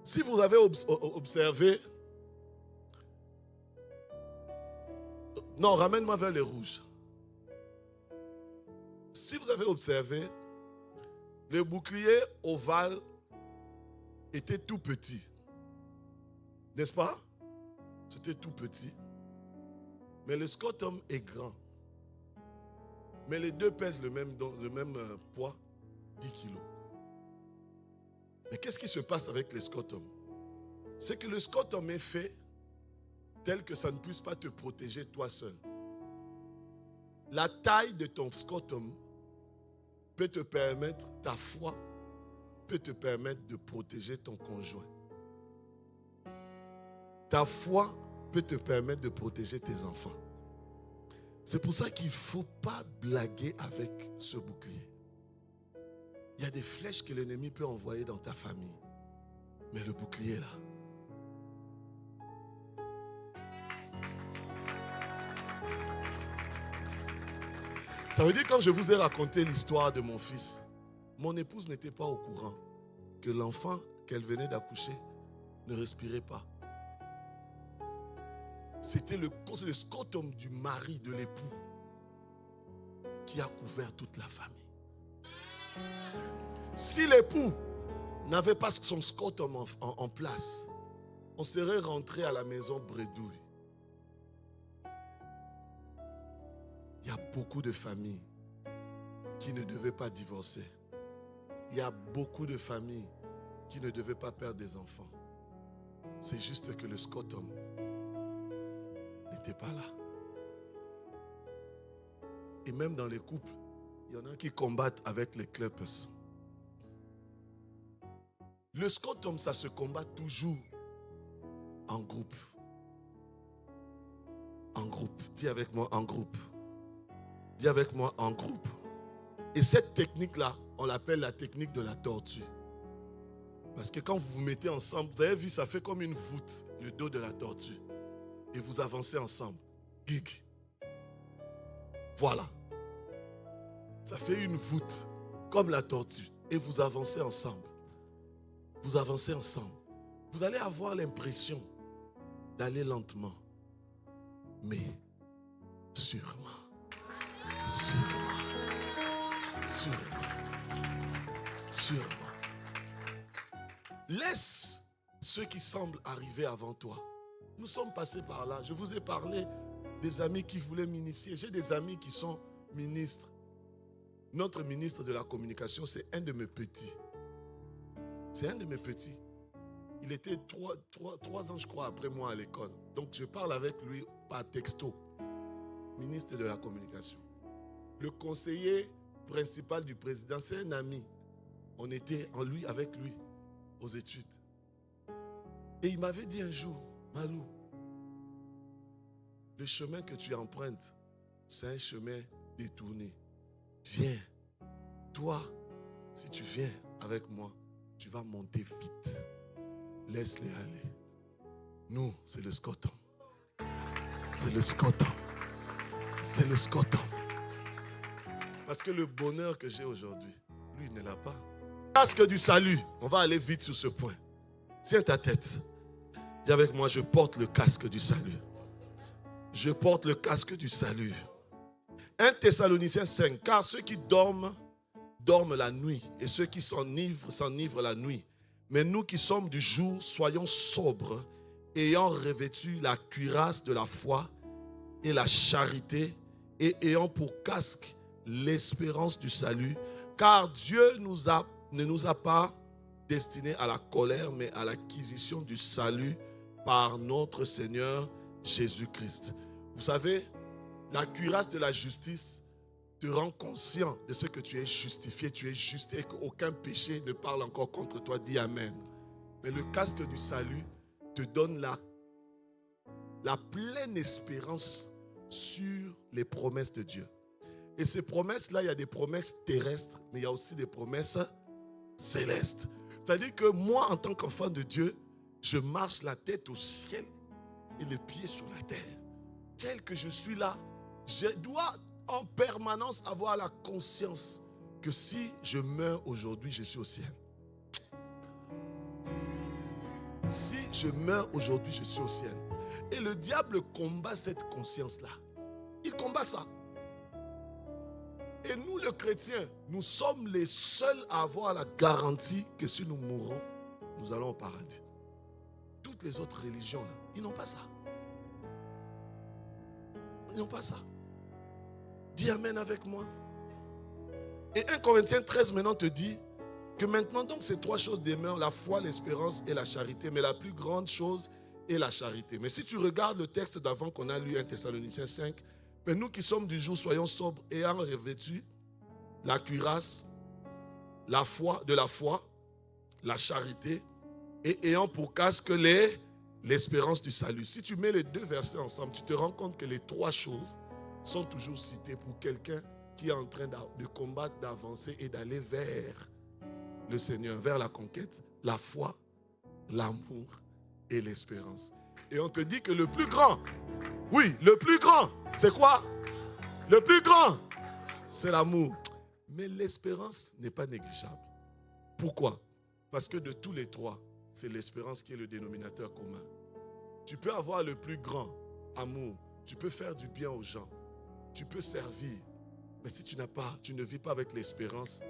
Si vous avez observé... Non, ramène-moi vers les rouges. Si vous avez observé, le bouclier ovale était tout petit. N'est-ce pas? C'était tout petit. Mais le scotum est grand. Mais les deux pèsent le même poids, 10 kilos. Mais qu'est-ce qui se passe avec le scotum? C'est que le scotum est fait tel que ça ne puisse pas te protéger toi seul. La taille de ton scotum peut te permettre, ta foi peut te permettre de protéger ton conjoint. Ta foi peut te permettre de protéger tes enfants. C'est pour ça qu'il ne faut pas blaguer avec ce bouclier. Il y a des flèches que l'ennemi peut envoyer dans ta famille. Mais le bouclier là, ça veut dire quand je vous ai raconté l'histoire de mon fils, mon épouse n'était pas au courant que l'enfant qu'elle venait d'accoucher ne respirait pas. C'était le scotum du mari, de l'époux, qui a couvert toute la famille. Si l'époux n'avait pas son scotum en place, on serait rentré à la maison bredouille. Il y a beaucoup de familles qui ne devaient pas divorcer. Il y a beaucoup de familles qui ne devaient pas perdre des enfants. C'est juste que le scotum n'était pas là. Et même dans les couples, il y en a qui combattent avec les clippers. Le scotum, ça se combat toujours en groupe. En groupe. Dis avec moi, en groupe. Dis avec moi, en groupe. Et cette technique-là, on l'appelle la technique de la tortue. Parce que quand vous vous mettez ensemble, vous avez vu, ça fait comme une voûte, le dos de la tortue. Et vous avancez ensemble. Gig. Voilà. Ça fait une voûte, comme la tortue. Et vous avancez ensemble. Vous avancez ensemble. Vous allez avoir l'impression d'aller lentement. Mais sûrement. Sûrement. Laisse ceux qui semblent arriver avant toi. Nous sommes passés par là. Je vous ai parlé des amis qui voulaient m'initier. J'ai des amis qui sont ministres. Notre ministre de la communication, c'est un de mes petits. C'est un de mes petits. Il était 3 ans, je crois, après moi à l'école. Donc, je parle avec lui par texto. Ministre de la communication. Le conseiller principal du président, c'est un ami. On était avec lui aux études. Et il m'avait dit un jour, Malou, le chemin que tu empruntes, c'est un chemin détourné. Viens, toi, si tu viens avec moi, tu vas monter vite. Laisse-les aller. Nous, c'est le Scotland. C'est le Scotland. C'est le Scotland. Parce que le bonheur que j'ai aujourd'hui, lui, il ne l'a pas. Casque du salut. On va aller vite sur ce point. Tiens ta tête. Dis avec moi, je porte le casque du salut. Je porte le casque du salut. 1 Thessaloniciens 5. Car ceux qui dorment, dorment la nuit. Et ceux qui s'enivrent la nuit. Mais nous qui sommes du jour, soyons sobres, ayant revêtu la cuirasse de la foi et la charité, et ayant pour casque l'espérance du salut. Car Dieu ne nous a pas destinés à la colère, mais à l'acquisition du salut par notre Seigneur Jésus-Christ. Vous savez, la cuirasse de la justice te rend conscient de ce que tu es justifié, tu es juste et qu'aucun péché ne parle encore contre toi. Dis Amen. Mais le casque du salut te donne la pleine espérance sur les promesses de Dieu. Et ces promesses-là, il y a des promesses terrestres, mais il y a aussi des promesses célestes. C'est-à-dire que moi, en tant qu'enfant de Dieu, je marche la tête au ciel et les pieds sur la terre. Tel que je suis là, je dois en permanence avoir la conscience que si je meurs aujourd'hui, je suis au ciel. Si je meurs aujourd'hui, je suis au ciel. Et le diable combat cette conscience-là. Il combat ça. Et nous, les chrétiens, nous sommes les seuls à avoir la garantie que si nous mourons, nous allons au paradis. Toutes les autres religions, là, ils n'ont pas ça. Ils n'ont pas ça. Dis Amen avec moi. Et 1 Corinthiens 13 maintenant te dit que maintenant donc ces 3 choses demeurent, la foi, l'espérance et la charité. Mais la plus grande chose est la charité. Mais si tu regardes le texte d'avant qu'on a lu, 1 Thessaloniciens 5, mais nous qui sommes du jour, soyons sobres, ayant revêtu la cuirasse, la foi, la charité, et ayant pour casque l'espérance du salut. Si tu mets les 2 versets ensemble, tu te rends compte que les 3 choses sont toujours citées pour quelqu'un qui est en train de combattre, d'avancer et d'aller vers le Seigneur, vers la conquête, la foi, l'amour et l'espérance. Et on te dit que le plus grand, oui, le plus grand, c'est quoi? Le plus grand, c'est l'amour. Mais l'espérance n'est pas négligeable. Pourquoi? Parce que de tous les 3, c'est l'espérance qui est le dénominateur commun. Tu peux avoir le plus grand amour, tu peux faire du bien aux gens, tu peux servir, mais si tu ne vis pas avec l'espérance,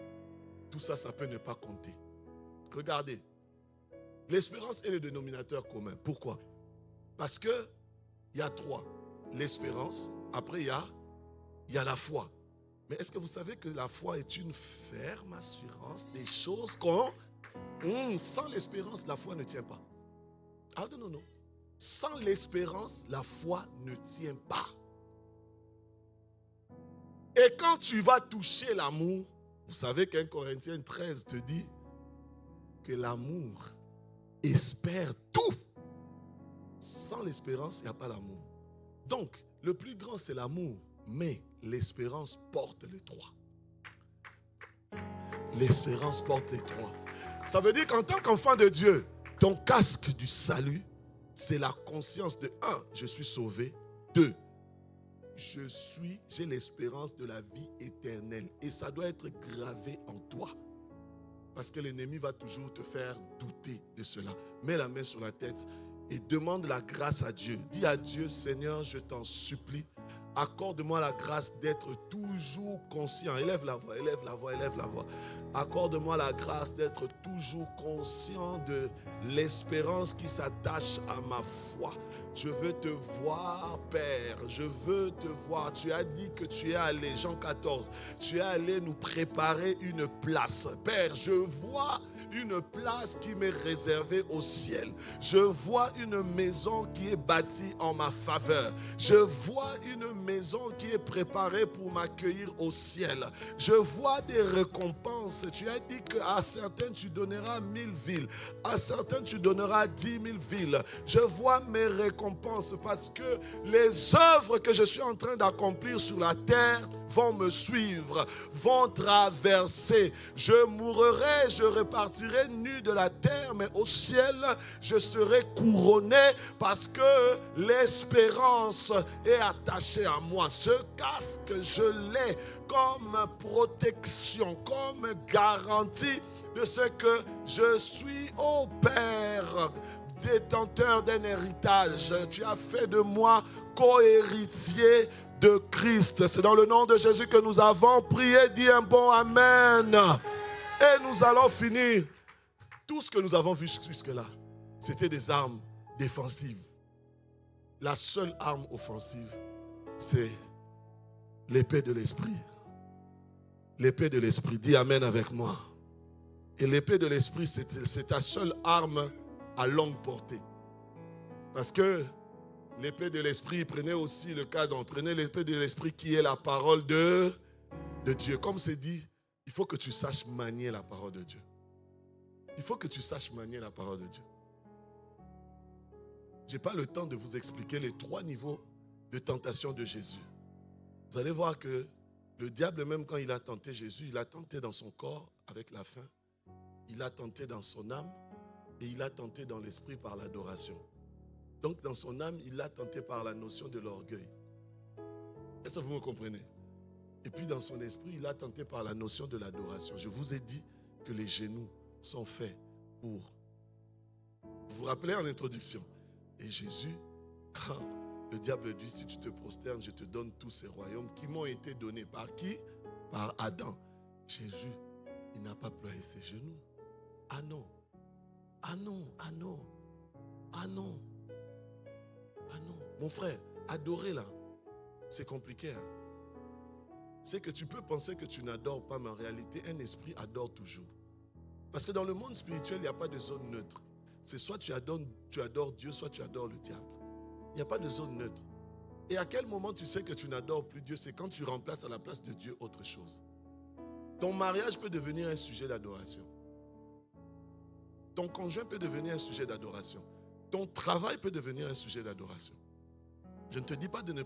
tout ça, ça peut ne pas compter. Regardez, l'espérance est le dénominateur commun. Pourquoi? Parce que il y a 3. L'espérance, après il y a la foi. Mais est-ce que vous savez que la foi est une ferme assurance des choses qu'on... sans l'espérance, la foi ne tient pas. Ah non. Sans l'espérance, la foi ne tient pas. Et quand tu vas toucher l'amour, vous savez qu'un Corinthiens 13 te dit que l'amour espère tout. Sans l'espérance, il n'y a pas l'amour. Donc, le plus grand, c'est l'amour, mais l'espérance porte les 3. L'espérance porte les 3. Ça veut dire qu'en tant qu'enfant de Dieu, ton casque du salut, c'est la conscience de 1, je suis sauvé. 2, j'ai l'espérance de la vie éternelle. Et ça doit être gravé en toi. Parce que l'ennemi va toujours te faire douter de cela. Mets la main sur la tête et demande la grâce à Dieu. Dis à Dieu, Seigneur, je t'en supplie, Accorde-moi la grâce d'être toujours conscient. Élève la voix, élève la voix, élève la voix. Accorde-moi la grâce d'être toujours conscient de l'espérance qui s'attache à ma foi. Je veux te voir, Père. Je veux te voir. Tu as dit que tu es allé, Jean 14, tu es allé nous préparer une place. Père, je vois une place qui m'est réservée au ciel. Je vois une maison qui est bâtie en ma faveur. Je vois une maison qui est préparée pour m'accueillir au ciel. Je vois des récompenses. Tu as dit qu'à certains tu donneras 1000 villes, à certains tu donneras 10 000 villes. Je vois mes récompenses parce que les œuvres que je suis en train d'accomplir sur la terre vont me suivre, vont traverser. Je mourrai, je repartirai nu de la terre, mais au ciel, je serai couronné parce que l'espérance est attachée à moi. Ce casque, je l'ai comme protection, comme garantie de ce que je suis, ô Père, détenteur d'un héritage. Tu as fait de moi co-héritier de Christ. C'est dans le nom de Jésus que nous avons prié. Dis un bon Amen. Et nous allons finir. Tout ce que nous avons vu jusque-là, c'était des armes défensives. La seule arme offensive, c'est l'épée de l'esprit. L'épée de l'esprit. Dis Amen avec moi. Et l'épée de l'esprit, c'est ta seule arme à longue portée. Parce que l'épée de l'esprit, prenez aussi le cadre, prenez l'épée de l'esprit qui est la parole de Dieu. Comme c'est dit, il faut que tu saches manier la parole de Dieu. Il faut que tu saches manier la parole de Dieu. Je n'ai pas le temps de vous expliquer les 3 niveaux de tentation de Jésus. Vous allez voir que le diable, même quand il a tenté Jésus, il a tenté dans son corps avec la faim, il a tenté dans son âme et il a tenté dans l'esprit par l'adoration. Donc dans son âme, il l'a tenté par la notion de l'orgueil. Est-ce que vous me comprenez? Et puis dans son esprit, il l'a tenté par la notion de l'adoration. Je vous ai dit que les genoux sont faits pour... Vous vous rappelez en introduction? Et Jésus, quand le diable dit, si tu te prosternes, je te donne tous ces royaumes qui m'ont été donnés. Par qui? Par Adam. Jésus, il n'a pas ployé ses genoux. Ah non. Ah non, ah non. Ah non. Ah non. Mon frère, adorer là, c'est compliqué. Hein? C'est que tu peux penser que tu n'adores pas, mais en réalité, un esprit adore toujours. Parce que dans le monde spirituel, il n'y a pas de zone neutre. C'est soit tu adores Dieu, soit tu adores le diable. Il n'y a pas de zone neutre. Et à quel moment tu sais que tu n'adores plus Dieu? C'est quand tu remplaces à la place de Dieu autre chose. Ton mariage peut devenir un sujet d'adoration. Ton conjoint peut devenir un sujet d'adoration. Ton travail peut devenir un sujet d'adoration. Je ne te dis pas de ne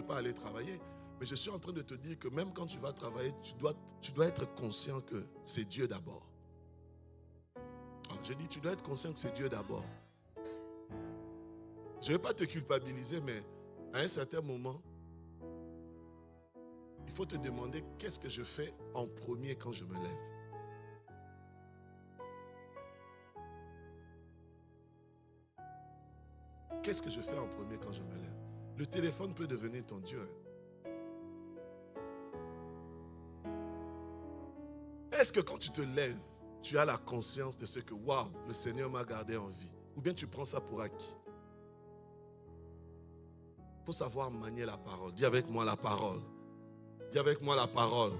pas aller travailler, mais je suis en train de te dire que même quand tu vas travailler, tu dois être conscient que c'est Dieu d'abord. Je dis, tu dois être conscient que c'est Dieu d'abord. Je ne vais pas te culpabiliser, mais à un certain moment, il faut te demander qu'est-ce que je fais en premier quand je me lève. Qu'est-ce que je fais en premier quand je me lève? Le téléphone peut devenir ton Dieu. Est-ce que quand tu te lèves, tu as la conscience de ce que, waouh, le Seigneur m'a gardé en vie? Ou bien tu prends ça pour acquis? Il faut savoir manier la parole. Dis avec moi la parole. Dis avec moi la parole.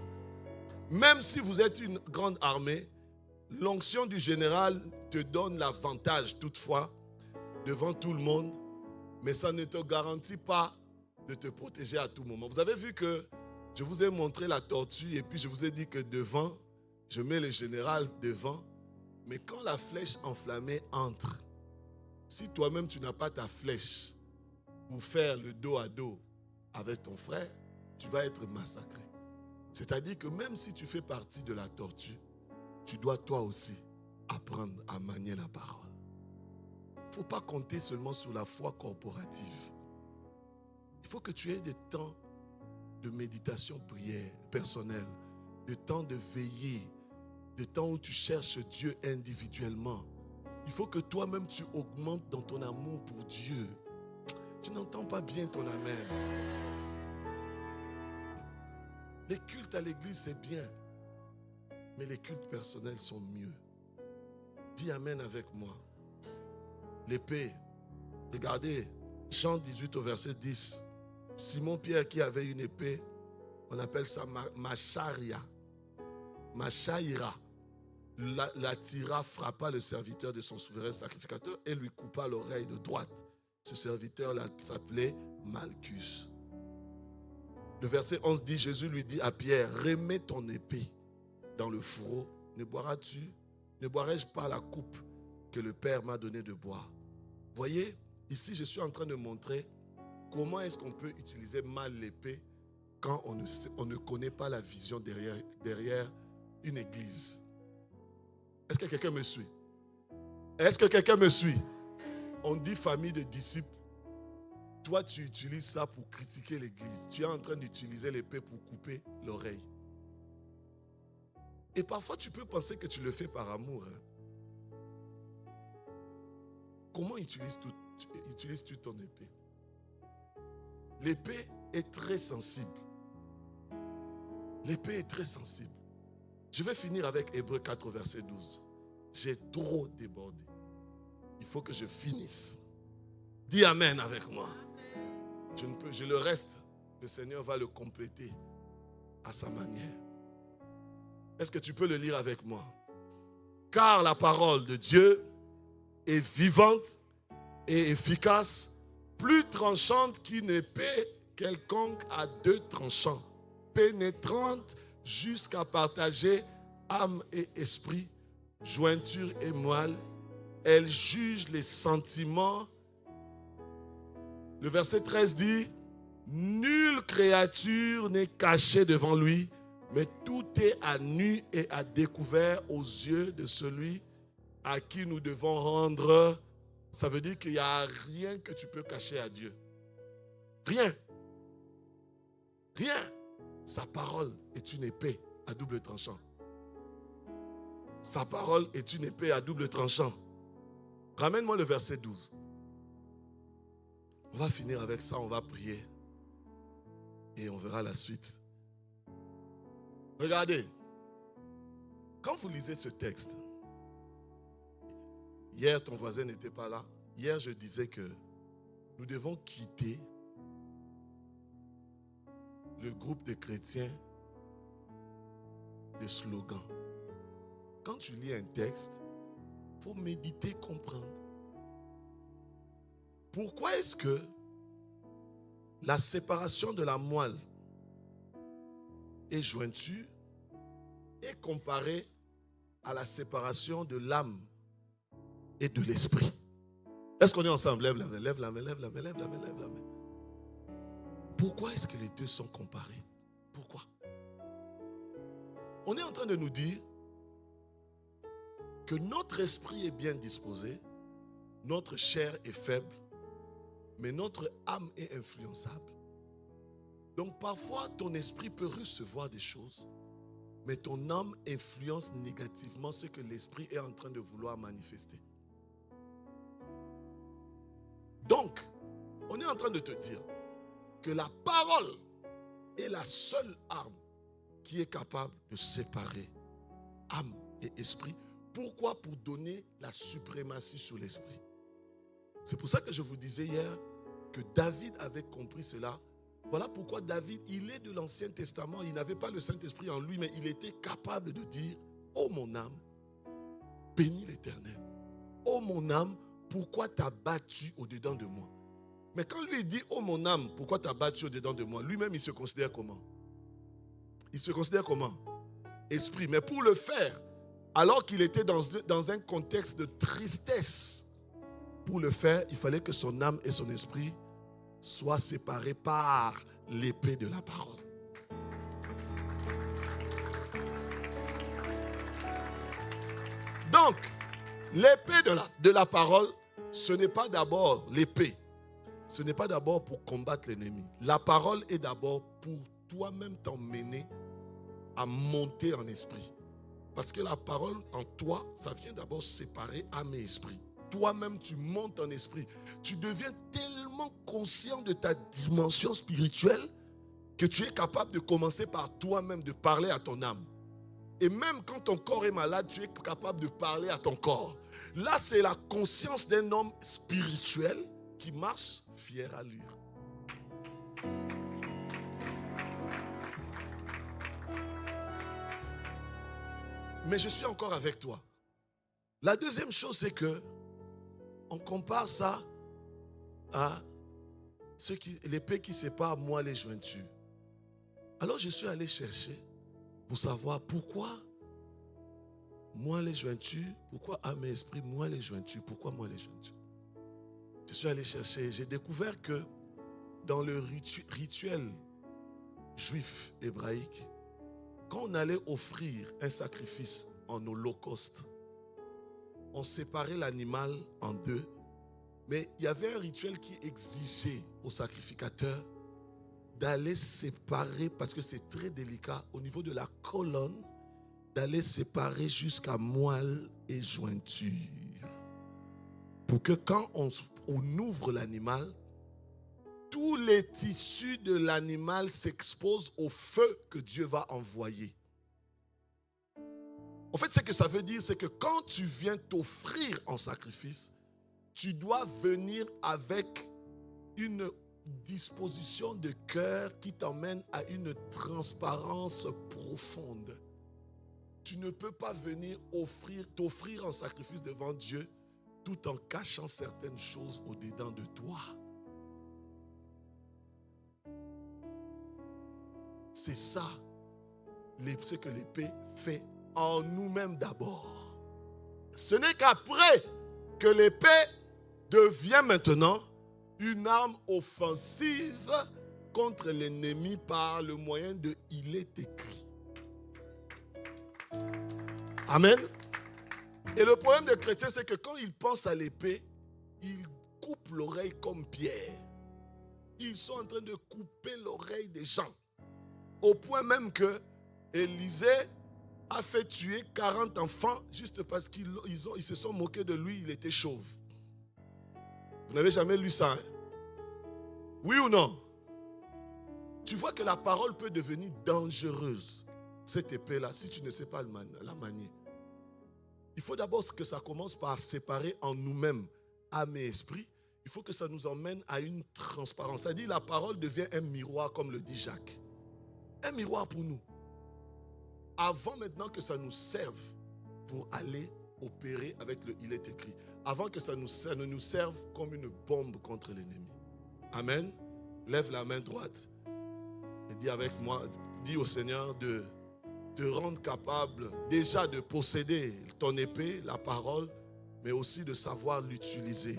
Même si vous êtes une grande armée, l'onction du général te donne l'avantage toutefois devant tout le monde, mais ça ne te garantit pas de te protéger à tout moment. Vous avez vu que je vous ai montré la tortue et puis je vous ai dit que devant, je mets le général devant, mais quand la flèche enflammée entre, si toi-même tu n'as pas ta flèche pour faire le dos à dos avec ton frère, tu vas être massacré. C'est-à-dire que même si tu fais partie de la tortue, tu dois toi aussi apprendre à manier la parole. Il ne faut pas compter seulement sur la foi corporative. Il faut que tu aies des temps de méditation, prière personnelle, de temps de veiller, de temps où tu cherches Dieu individuellement. Il faut que toi-même tu augmentes dans ton amour pour Dieu. Tu n'entends pas bien ton amen. Les cultes à l'église, c'est bien. Mais les cultes personnels sont mieux. Dis amen avec moi. L'épée. Regardez, Jean 18 au verset 10. Simon-Pierre qui avait une épée, on appelle ça macharia. Machaira. La tira, frappa le serviteur de son souverain sacrificateur et lui coupa l'oreille de droite. Ce serviteur-là s'appelait Malchus. Le verset 11 dit, Jésus lui dit à Pierre, remets ton épée dans le fourreau. Ne boirai-je pas la coupe que le Père m'a donné de boire? Voyez, ici je suis en train de montrer comment est-ce qu'on peut utiliser mal l'épée quand on ne connaît pas la vision derrière une église. Est-ce que quelqu'un me suit? Est-ce que quelqu'un me suit? On dit famille de disciples. Toi, tu utilises ça pour critiquer l'église. Tu es en train d'utiliser l'épée pour couper l'oreille. Et parfois, tu peux penser que tu le fais par amour. Comment utilises-tu ton épée? L'épée est très sensible. L'épée est très sensible. Je vais finir avec Hébreux 4, verset 12. J'ai trop débordé. Il faut que je finisse. Dis amen avec moi. Le reste, le Seigneur va le compléter à sa manière. Est-ce que tu peux le lire avec moi? Car la parole de Dieu est vivante et efficace, plus tranchante qu'une épée quelconque à deux tranchants, pénétrante jusqu'à partager âme et esprit, jointure et moelle. Elle juge les sentiments. Le verset 13 dit, nulle créature n'est cachée devant lui, mais tout est à nu et à découvert aux yeux de celui à qui nous devons rendre. Ça veut dire qu'il n'y a rien que tu peux cacher à Dieu. Rien. Rien. Sa parole est une épée à double tranchant. Sa parole est une épée à double tranchant. Ramène-moi le verset 12. On va finir avec ça, on va prier. Et on verra la suite. Regardez. Quand vous lisez ce texte, hier ton voisin n'était pas là. Hier je disais que nous devons quitter le groupe de chrétiens de slogans. Quand tu lis un texte, il faut méditer, comprendre. Pourquoi est-ce que la séparation de la moelle et jointure est comparée à la séparation de l'âme et de l'esprit? Est-ce qu'on est ensemble? Lève la main, lève la main, lève la main, lève la main, lève la main. Pourquoi est-ce que les deux sont comparés? Pourquoi? On est en train de nous dire que notre esprit est bien disposé, notre chair est faible, mais notre âme est influençable. Donc parfois, ton esprit peut recevoir des choses, mais ton âme influence négativement ce que l'esprit est en train de vouloir manifester. Donc, on est en train de te dire que la parole est la seule arme qui est capable de séparer âme et esprit. Pourquoi? Pour donner la suprématie sur l'esprit. C'est pour ça que je vous disais hier que David avait compris cela. Voilà pourquoi David, il est de l'Ancien Testament, il n'avait pas le Saint-Esprit en lui, mais il était capable de dire, ô mon âme, bénis l'Éternel. Ô mon âme, pourquoi t'as battu au-dedans de moi? Mais quand lui dit, oh mon âme, pourquoi t'as battu au-dedans de moi? Lui-même, il se considère comment? Il se considère comment? Esprit. Mais pour le faire, alors qu'il était dans un contexte de tristesse, pour le faire, il fallait que son âme et son esprit soient séparés par l'épée de la parole. Donc, l'épée de la parole, ce n'est pas d'abord l'épée. Ce n'est pas d'abord pour combattre l'ennemi. La parole est d'abord pour toi-même t'emmener à monter en esprit. Parce que la parole en toi, ça vient d'abord séparer âme et esprit. toi-même tu montes en esprit. Tu deviens tellement conscient de ta dimension spirituelle que tu es capable de commencer par toi-même, de parler à ton âme. Et même quand ton corps est malade, tu es capable de parler à ton corps. Là, c'est la conscience d'un homme spirituel qui marche fier à lui. Mais je suis encore avec toi. La deuxième chose, c'est que on compare ça à l'épée qui sépare moi les jointures. Alors je suis allé chercher pour savoir pourquoi moi les jointures, pourquoi âme et esprit, moi les jointures, pourquoi moi les jointures. Je suis allé chercher, j'ai découvert que dans le rituel juif hébraïque, quand on allait offrir un sacrifice en holocauste, on séparait l'animal en deux, mais il y avait un rituel qui exigeait au sacrificateur d'aller séparer, parce que c'est très délicat, au niveau de la colonne, d'aller séparer jusqu'à moelle et jointure. Pour que quand on ouvre l'animal, tous les tissus de l'animal s'exposent au feu que Dieu va envoyer. En fait, ce que ça veut dire, c'est que quand tu viens t'offrir en sacrifice, tu dois venir avec une disposition de cœur qui t'emmène à une transparence profonde. Tu ne peux pas venir t'offrir en sacrifice devant Dieu tout en cachant certaines choses au-dedans de toi. C'est ça, ce que l'épée fait en nous-mêmes d'abord. Ce n'est qu'après que l'épée devient maintenant une arme offensive contre l'ennemi par le moyen de « il est écrit ». Amen. Et le problème des chrétiens, c'est que quand ils pensent à l'épée, ils coupent l'oreille comme Pierre. Ils sont en train de couper l'oreille des gens. Au point même que Élisée a fait tuer 40 enfants juste parce qu'ils se sont moqués de lui, il était chauve. Vous n'avez jamais lu ça, hein? Oui ou non? Tu vois que la parole peut devenir dangereuse, cette épée-là, si tu ne sais pas la manier. Il faut d'abord que ça commence par séparer en nous-mêmes âme et esprit. Il faut que ça nous emmène à une transparence. C'est-à-dire la parole devient un miroir, comme le dit Jacques. Un miroir pour nous. Avant maintenant que ça nous serve pour aller opérer avec le « il est écrit ». Avant que ça ne nous serve comme une bombe contre l'ennemi. Amen. Lève la main droite et dis avec moi, dis au Seigneur de te rendre capable déjà de posséder ton épée, la parole, mais aussi de savoir l'utiliser.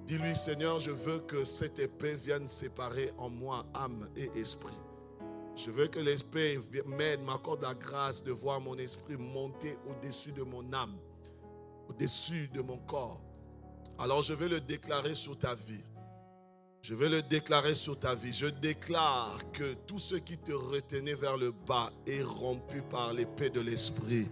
Dis-lui, Seigneur, je veux que cette épée vienne séparer en moi âme et esprit. Je veux que l'esprit m'aide, m'accorde la grâce de voir mon esprit monter au-dessus de mon âme, au-dessus de mon corps. Alors je vais le déclarer sur ta vie. Je vais le déclarer sur ta vie. Je déclare que tout ce qui te retenait vers le bas est rompu par l'épée de l'esprit.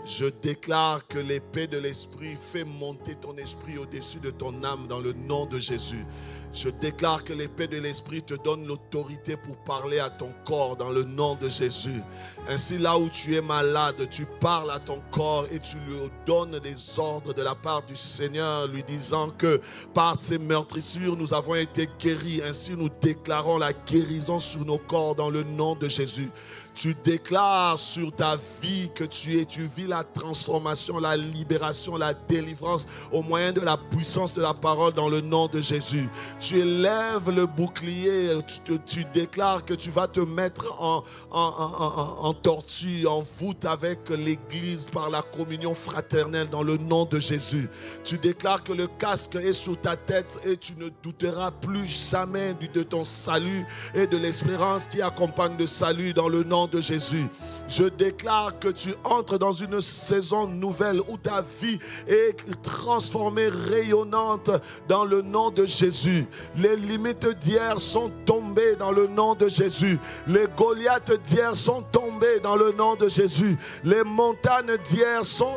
Je déclare que l'épée de l'esprit fait monter ton esprit au-dessus de ton âme dans le nom de Jésus. Je déclare que l'épée de l'esprit te donne l'autorité pour parler à ton corps dans le nom de Jésus. Ainsi, là où tu es malade, tu parles à ton corps et tu lui donnes des ordres de la part du Seigneur, lui disant que par ses meurtrissures, nous avons été guéris. Ainsi, nous déclarons la guérison sur nos corps dans le nom de Jésus. Tu déclares sur ta vie que tu vis la transformation, la libération, la délivrance au moyen de la puissance de la parole dans le nom de Jésus. Tu élèves le bouclier, tu déclares que tu vas te mettre en tortue, en voûte avec l'Église par la communion fraternelle dans le nom de Jésus. Tu déclares que le casque est sur ta tête et tu ne douteras plus jamais de ton salut et de l'espérance qui accompagne le salut dans le nom nom de Jésus. Je déclare que tu entres dans une saison nouvelle où ta vie est transformée, rayonnante dans le nom de Jésus. Les limites d'hier sont tombées dans le nom de Jésus. Les Goliaths d'hier sont tombés dans le nom de Jésus. Les montagnes d'hier sont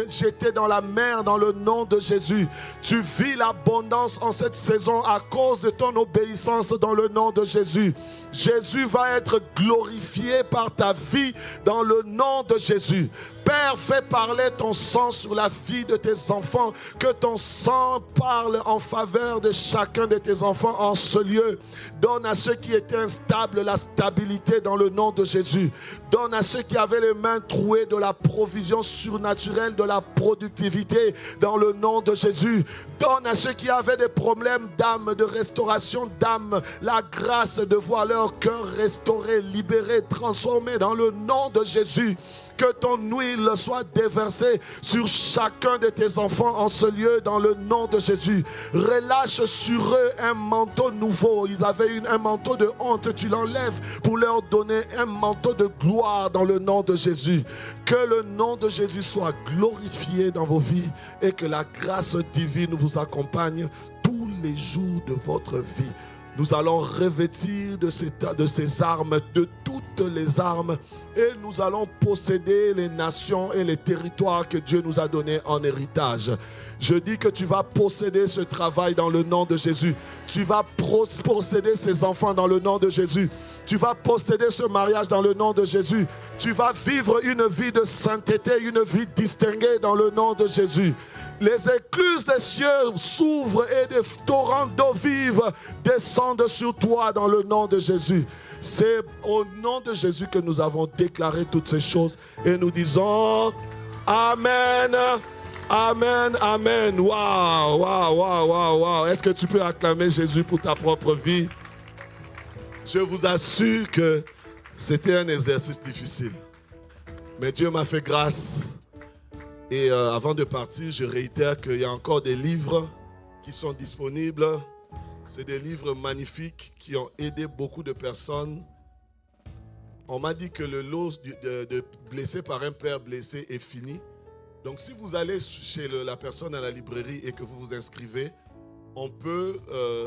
jetées dans la mer dans le nom de Jésus. Tu vis l'abondance en cette saison à cause de ton obéissance dans le nom de Jésus. Jésus va être glorifié par ta vie dans le nom de Jésus. Père, fais parler ton sang sur la vie de tes enfants. Que ton sang parle en faveur de chacun de tes enfants en ce lieu. Donne à ceux qui étaient instables la stabilité dans le nom de Jésus. Donne à ceux qui avaient les mains trouées de la provision surnaturelle, de la productivité dans le nom de Jésus. Donne à ceux qui avaient des problèmes d'âme, de restauration d'âme, la grâce de voir leur cœur restauré, libéré, transformé dans le nom de Jésus. Que ton huile soit déversée sur chacun de tes enfants en ce lieu dans le nom de Jésus. Relâche sur eux un manteau nouveau. Ils avaient un manteau de honte. Tu l'enlèves pour leur donner un manteau de gloire dans le nom de Jésus. Que le nom de Jésus soit glorifié dans vos vies et que la grâce divine vous accompagne tous les jours de votre vie. Nous allons revêtir de ces armes, de toutes les armes, et nous allons posséder les nations et les territoires que Dieu nous a donnés en héritage. Je dis que tu vas posséder ce travail dans le nom de Jésus. Tu vas posséder ces enfants dans le nom de Jésus. Tu vas posséder ce mariage dans le nom de Jésus. Tu vas vivre une vie de sainteté, une vie distinguée dans le nom de Jésus. Les écluses des cieux s'ouvrent et des torrents d'eau vive descendent sur toi dans le nom de Jésus. C'est au nom de Jésus que nous avons déclaré toutes ces choses et nous disons Amen, Amen, Amen. Waouh, waouh, waouh, waouh, waouh. Est-ce que tu peux acclamer Jésus pour ta propre vie? Je vous assure que c'était un exercice difficile. Mais Dieu m'a fait grâce. Et avant de partir, je réitère qu'il y a encore des livres qui sont disponibles. C'est des livres magnifiques qui ont aidé beaucoup de personnes. On m'a dit que le lot de blessés par un père blessé est fini. Donc si vous allez chez la personne à la librairie et que vous vous inscrivez, on peut,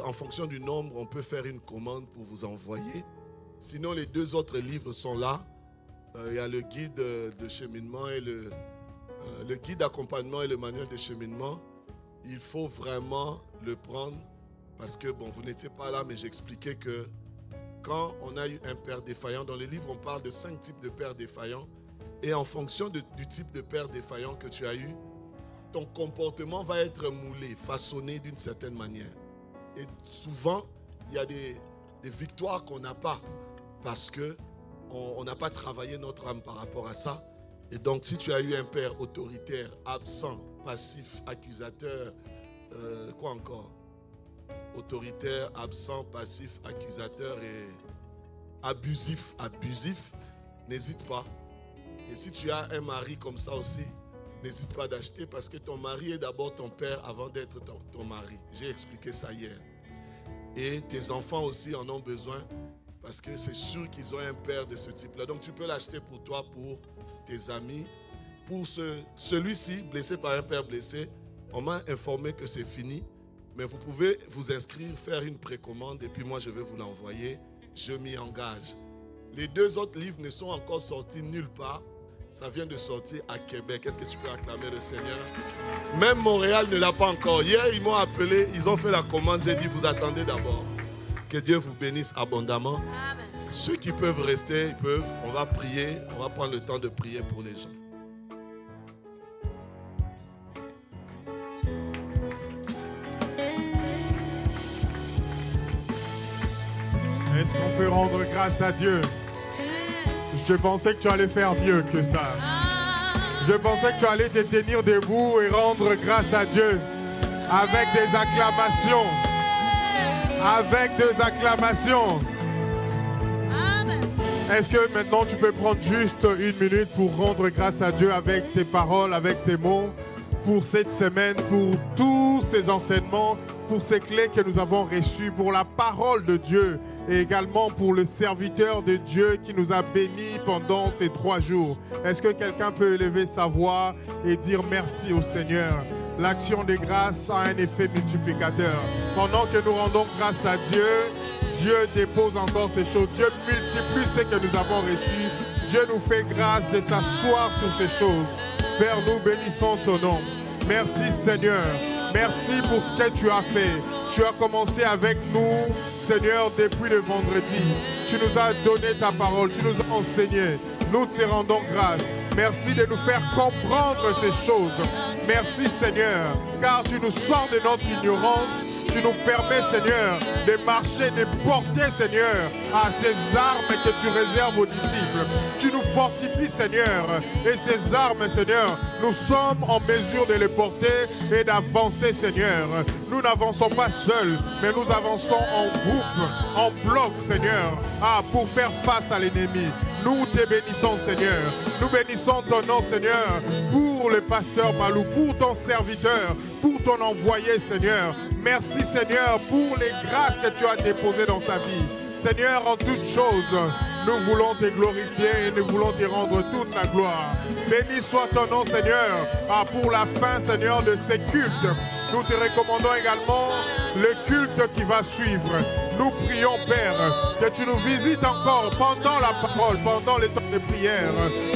en fonction du nombre, on peut faire une commande pour vous envoyer. Sinon, les deux autres livres sont là. Il y a le guide de cheminement et le guide d'accompagnement et le manuel de cheminement. Il faut vraiment le prendre parce que, bon, vous n'étiez pas là, mais j'expliquais que quand on a eu un père défaillant, dans le livre, on parle de 5 types de pères défaillants. Et en fonction du type de père défaillant que tu as eu, ton comportement va être moulé, façonné d'une certaine manière. Et souvent, il y a des victoires qu'on n'a pas parce qu'on n'a pas travaillé notre âme par rapport à ça. Et donc, si tu as eu un père autoritaire, absent, passif, accusateur, quoi encore? Autoritaire, absent, passif, accusateur et abusif, n'hésite pas. Et si tu as un mari comme ça aussi, n'hésite pas d'acheter parce que ton mari est d'abord ton père avant d'être ton mari. J'ai expliqué ça hier. Et tes enfants aussi en ont besoin parce que c'est sûr qu'ils ont un père de ce type-là. Donc, tu peux l'acheter pour toi, pour tes amis. Pour celui-ci, blessé par un père blessé, on m'a informé que c'est fini. Mais vous pouvez vous inscrire, faire une précommande et puis moi je vais vous l'envoyer. Je m'y engage. Les 2 autres livres ne sont encore sortis nulle part. Ça vient de sortir à Québec. Est-ce que tu peux acclamer le Seigneur? Même Montréal ne l'a pas encore. Hier, ils m'ont appelé, ils ont fait la commande. J'ai dit, vous attendez d'abord. Que Dieu vous bénisse abondamment. Amen. Ceux qui peuvent rester, ils peuvent. On va prier. On va prendre le temps de prier pour les gens. Est-ce qu'on peut rendre grâce à Dieu? Je pensais que tu allais faire mieux que ça. Je pensais que tu allais te tenir debout et rendre grâce à Dieu avec des acclamations. Avec des acclamations. Est-ce que maintenant tu peux prendre juste 1 minute pour rendre grâce à Dieu avec tes paroles, avec tes mots? pour cette semaine, pour tous ces enseignements, pour ces clés que nous avons reçues, pour la parole de Dieu et également pour le serviteur de Dieu qui nous a bénis pendant ces 3 jours. Est-ce que quelqu'un peut élever sa voix et dire merci au Seigneur? L'action de grâce a un effet multiplicateur. Pendant que nous rendons grâce à Dieu, Dieu dépose encore ces choses. Dieu multiplie ce que nous avons reçu. Dieu nous fait grâce de s'asseoir sur ces choses. Père, nous bénissons ton nom. Merci Seigneur. Merci pour ce que tu as fait. Tu as commencé avec nous, Seigneur, depuis le vendredi. Tu nous as donné ta parole. Tu nous as enseigné. Nous te rendons grâce. Merci de nous faire comprendre ces choses. Merci Seigneur, car tu nous sors de notre ignorance. Tu nous permets Seigneur de marcher, de porter Seigneur à ces armes que tu réserves aux disciples. Tu nous fortifies Seigneur, et ces armes Seigneur, nous sommes en mesure de les porter et d'avancer Seigneur. Nous n'avançons pas seuls, mais nous avançons en groupe, en bloc Seigneur, pour faire face à l'ennemi. Nous te bénissons Seigneur. Nous bénissons ton nom Seigneur pour le pasteur Malou, pour ton serviteur, pour ton envoyé Seigneur. Merci Seigneur pour les grâces que tu as déposées dans sa vie. Seigneur, en toutes choses, nous voulons te glorifier et nous voulons te rendre toute la gloire. Béni soit ton nom Seigneur pour la fin Seigneur de ces cultes. Nous te recommandons également le culte qui va suivre. Nous prions, Père, que tu nous visites encore pendant la parole, pendant les temps de prière.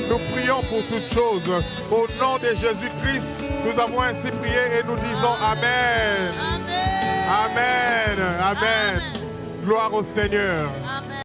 Nous prions pour toutes choses. Au nom de Jésus-Christ, nous avons ainsi prié et nous disons Amen. Amen. Amen. Gloire au Seigneur.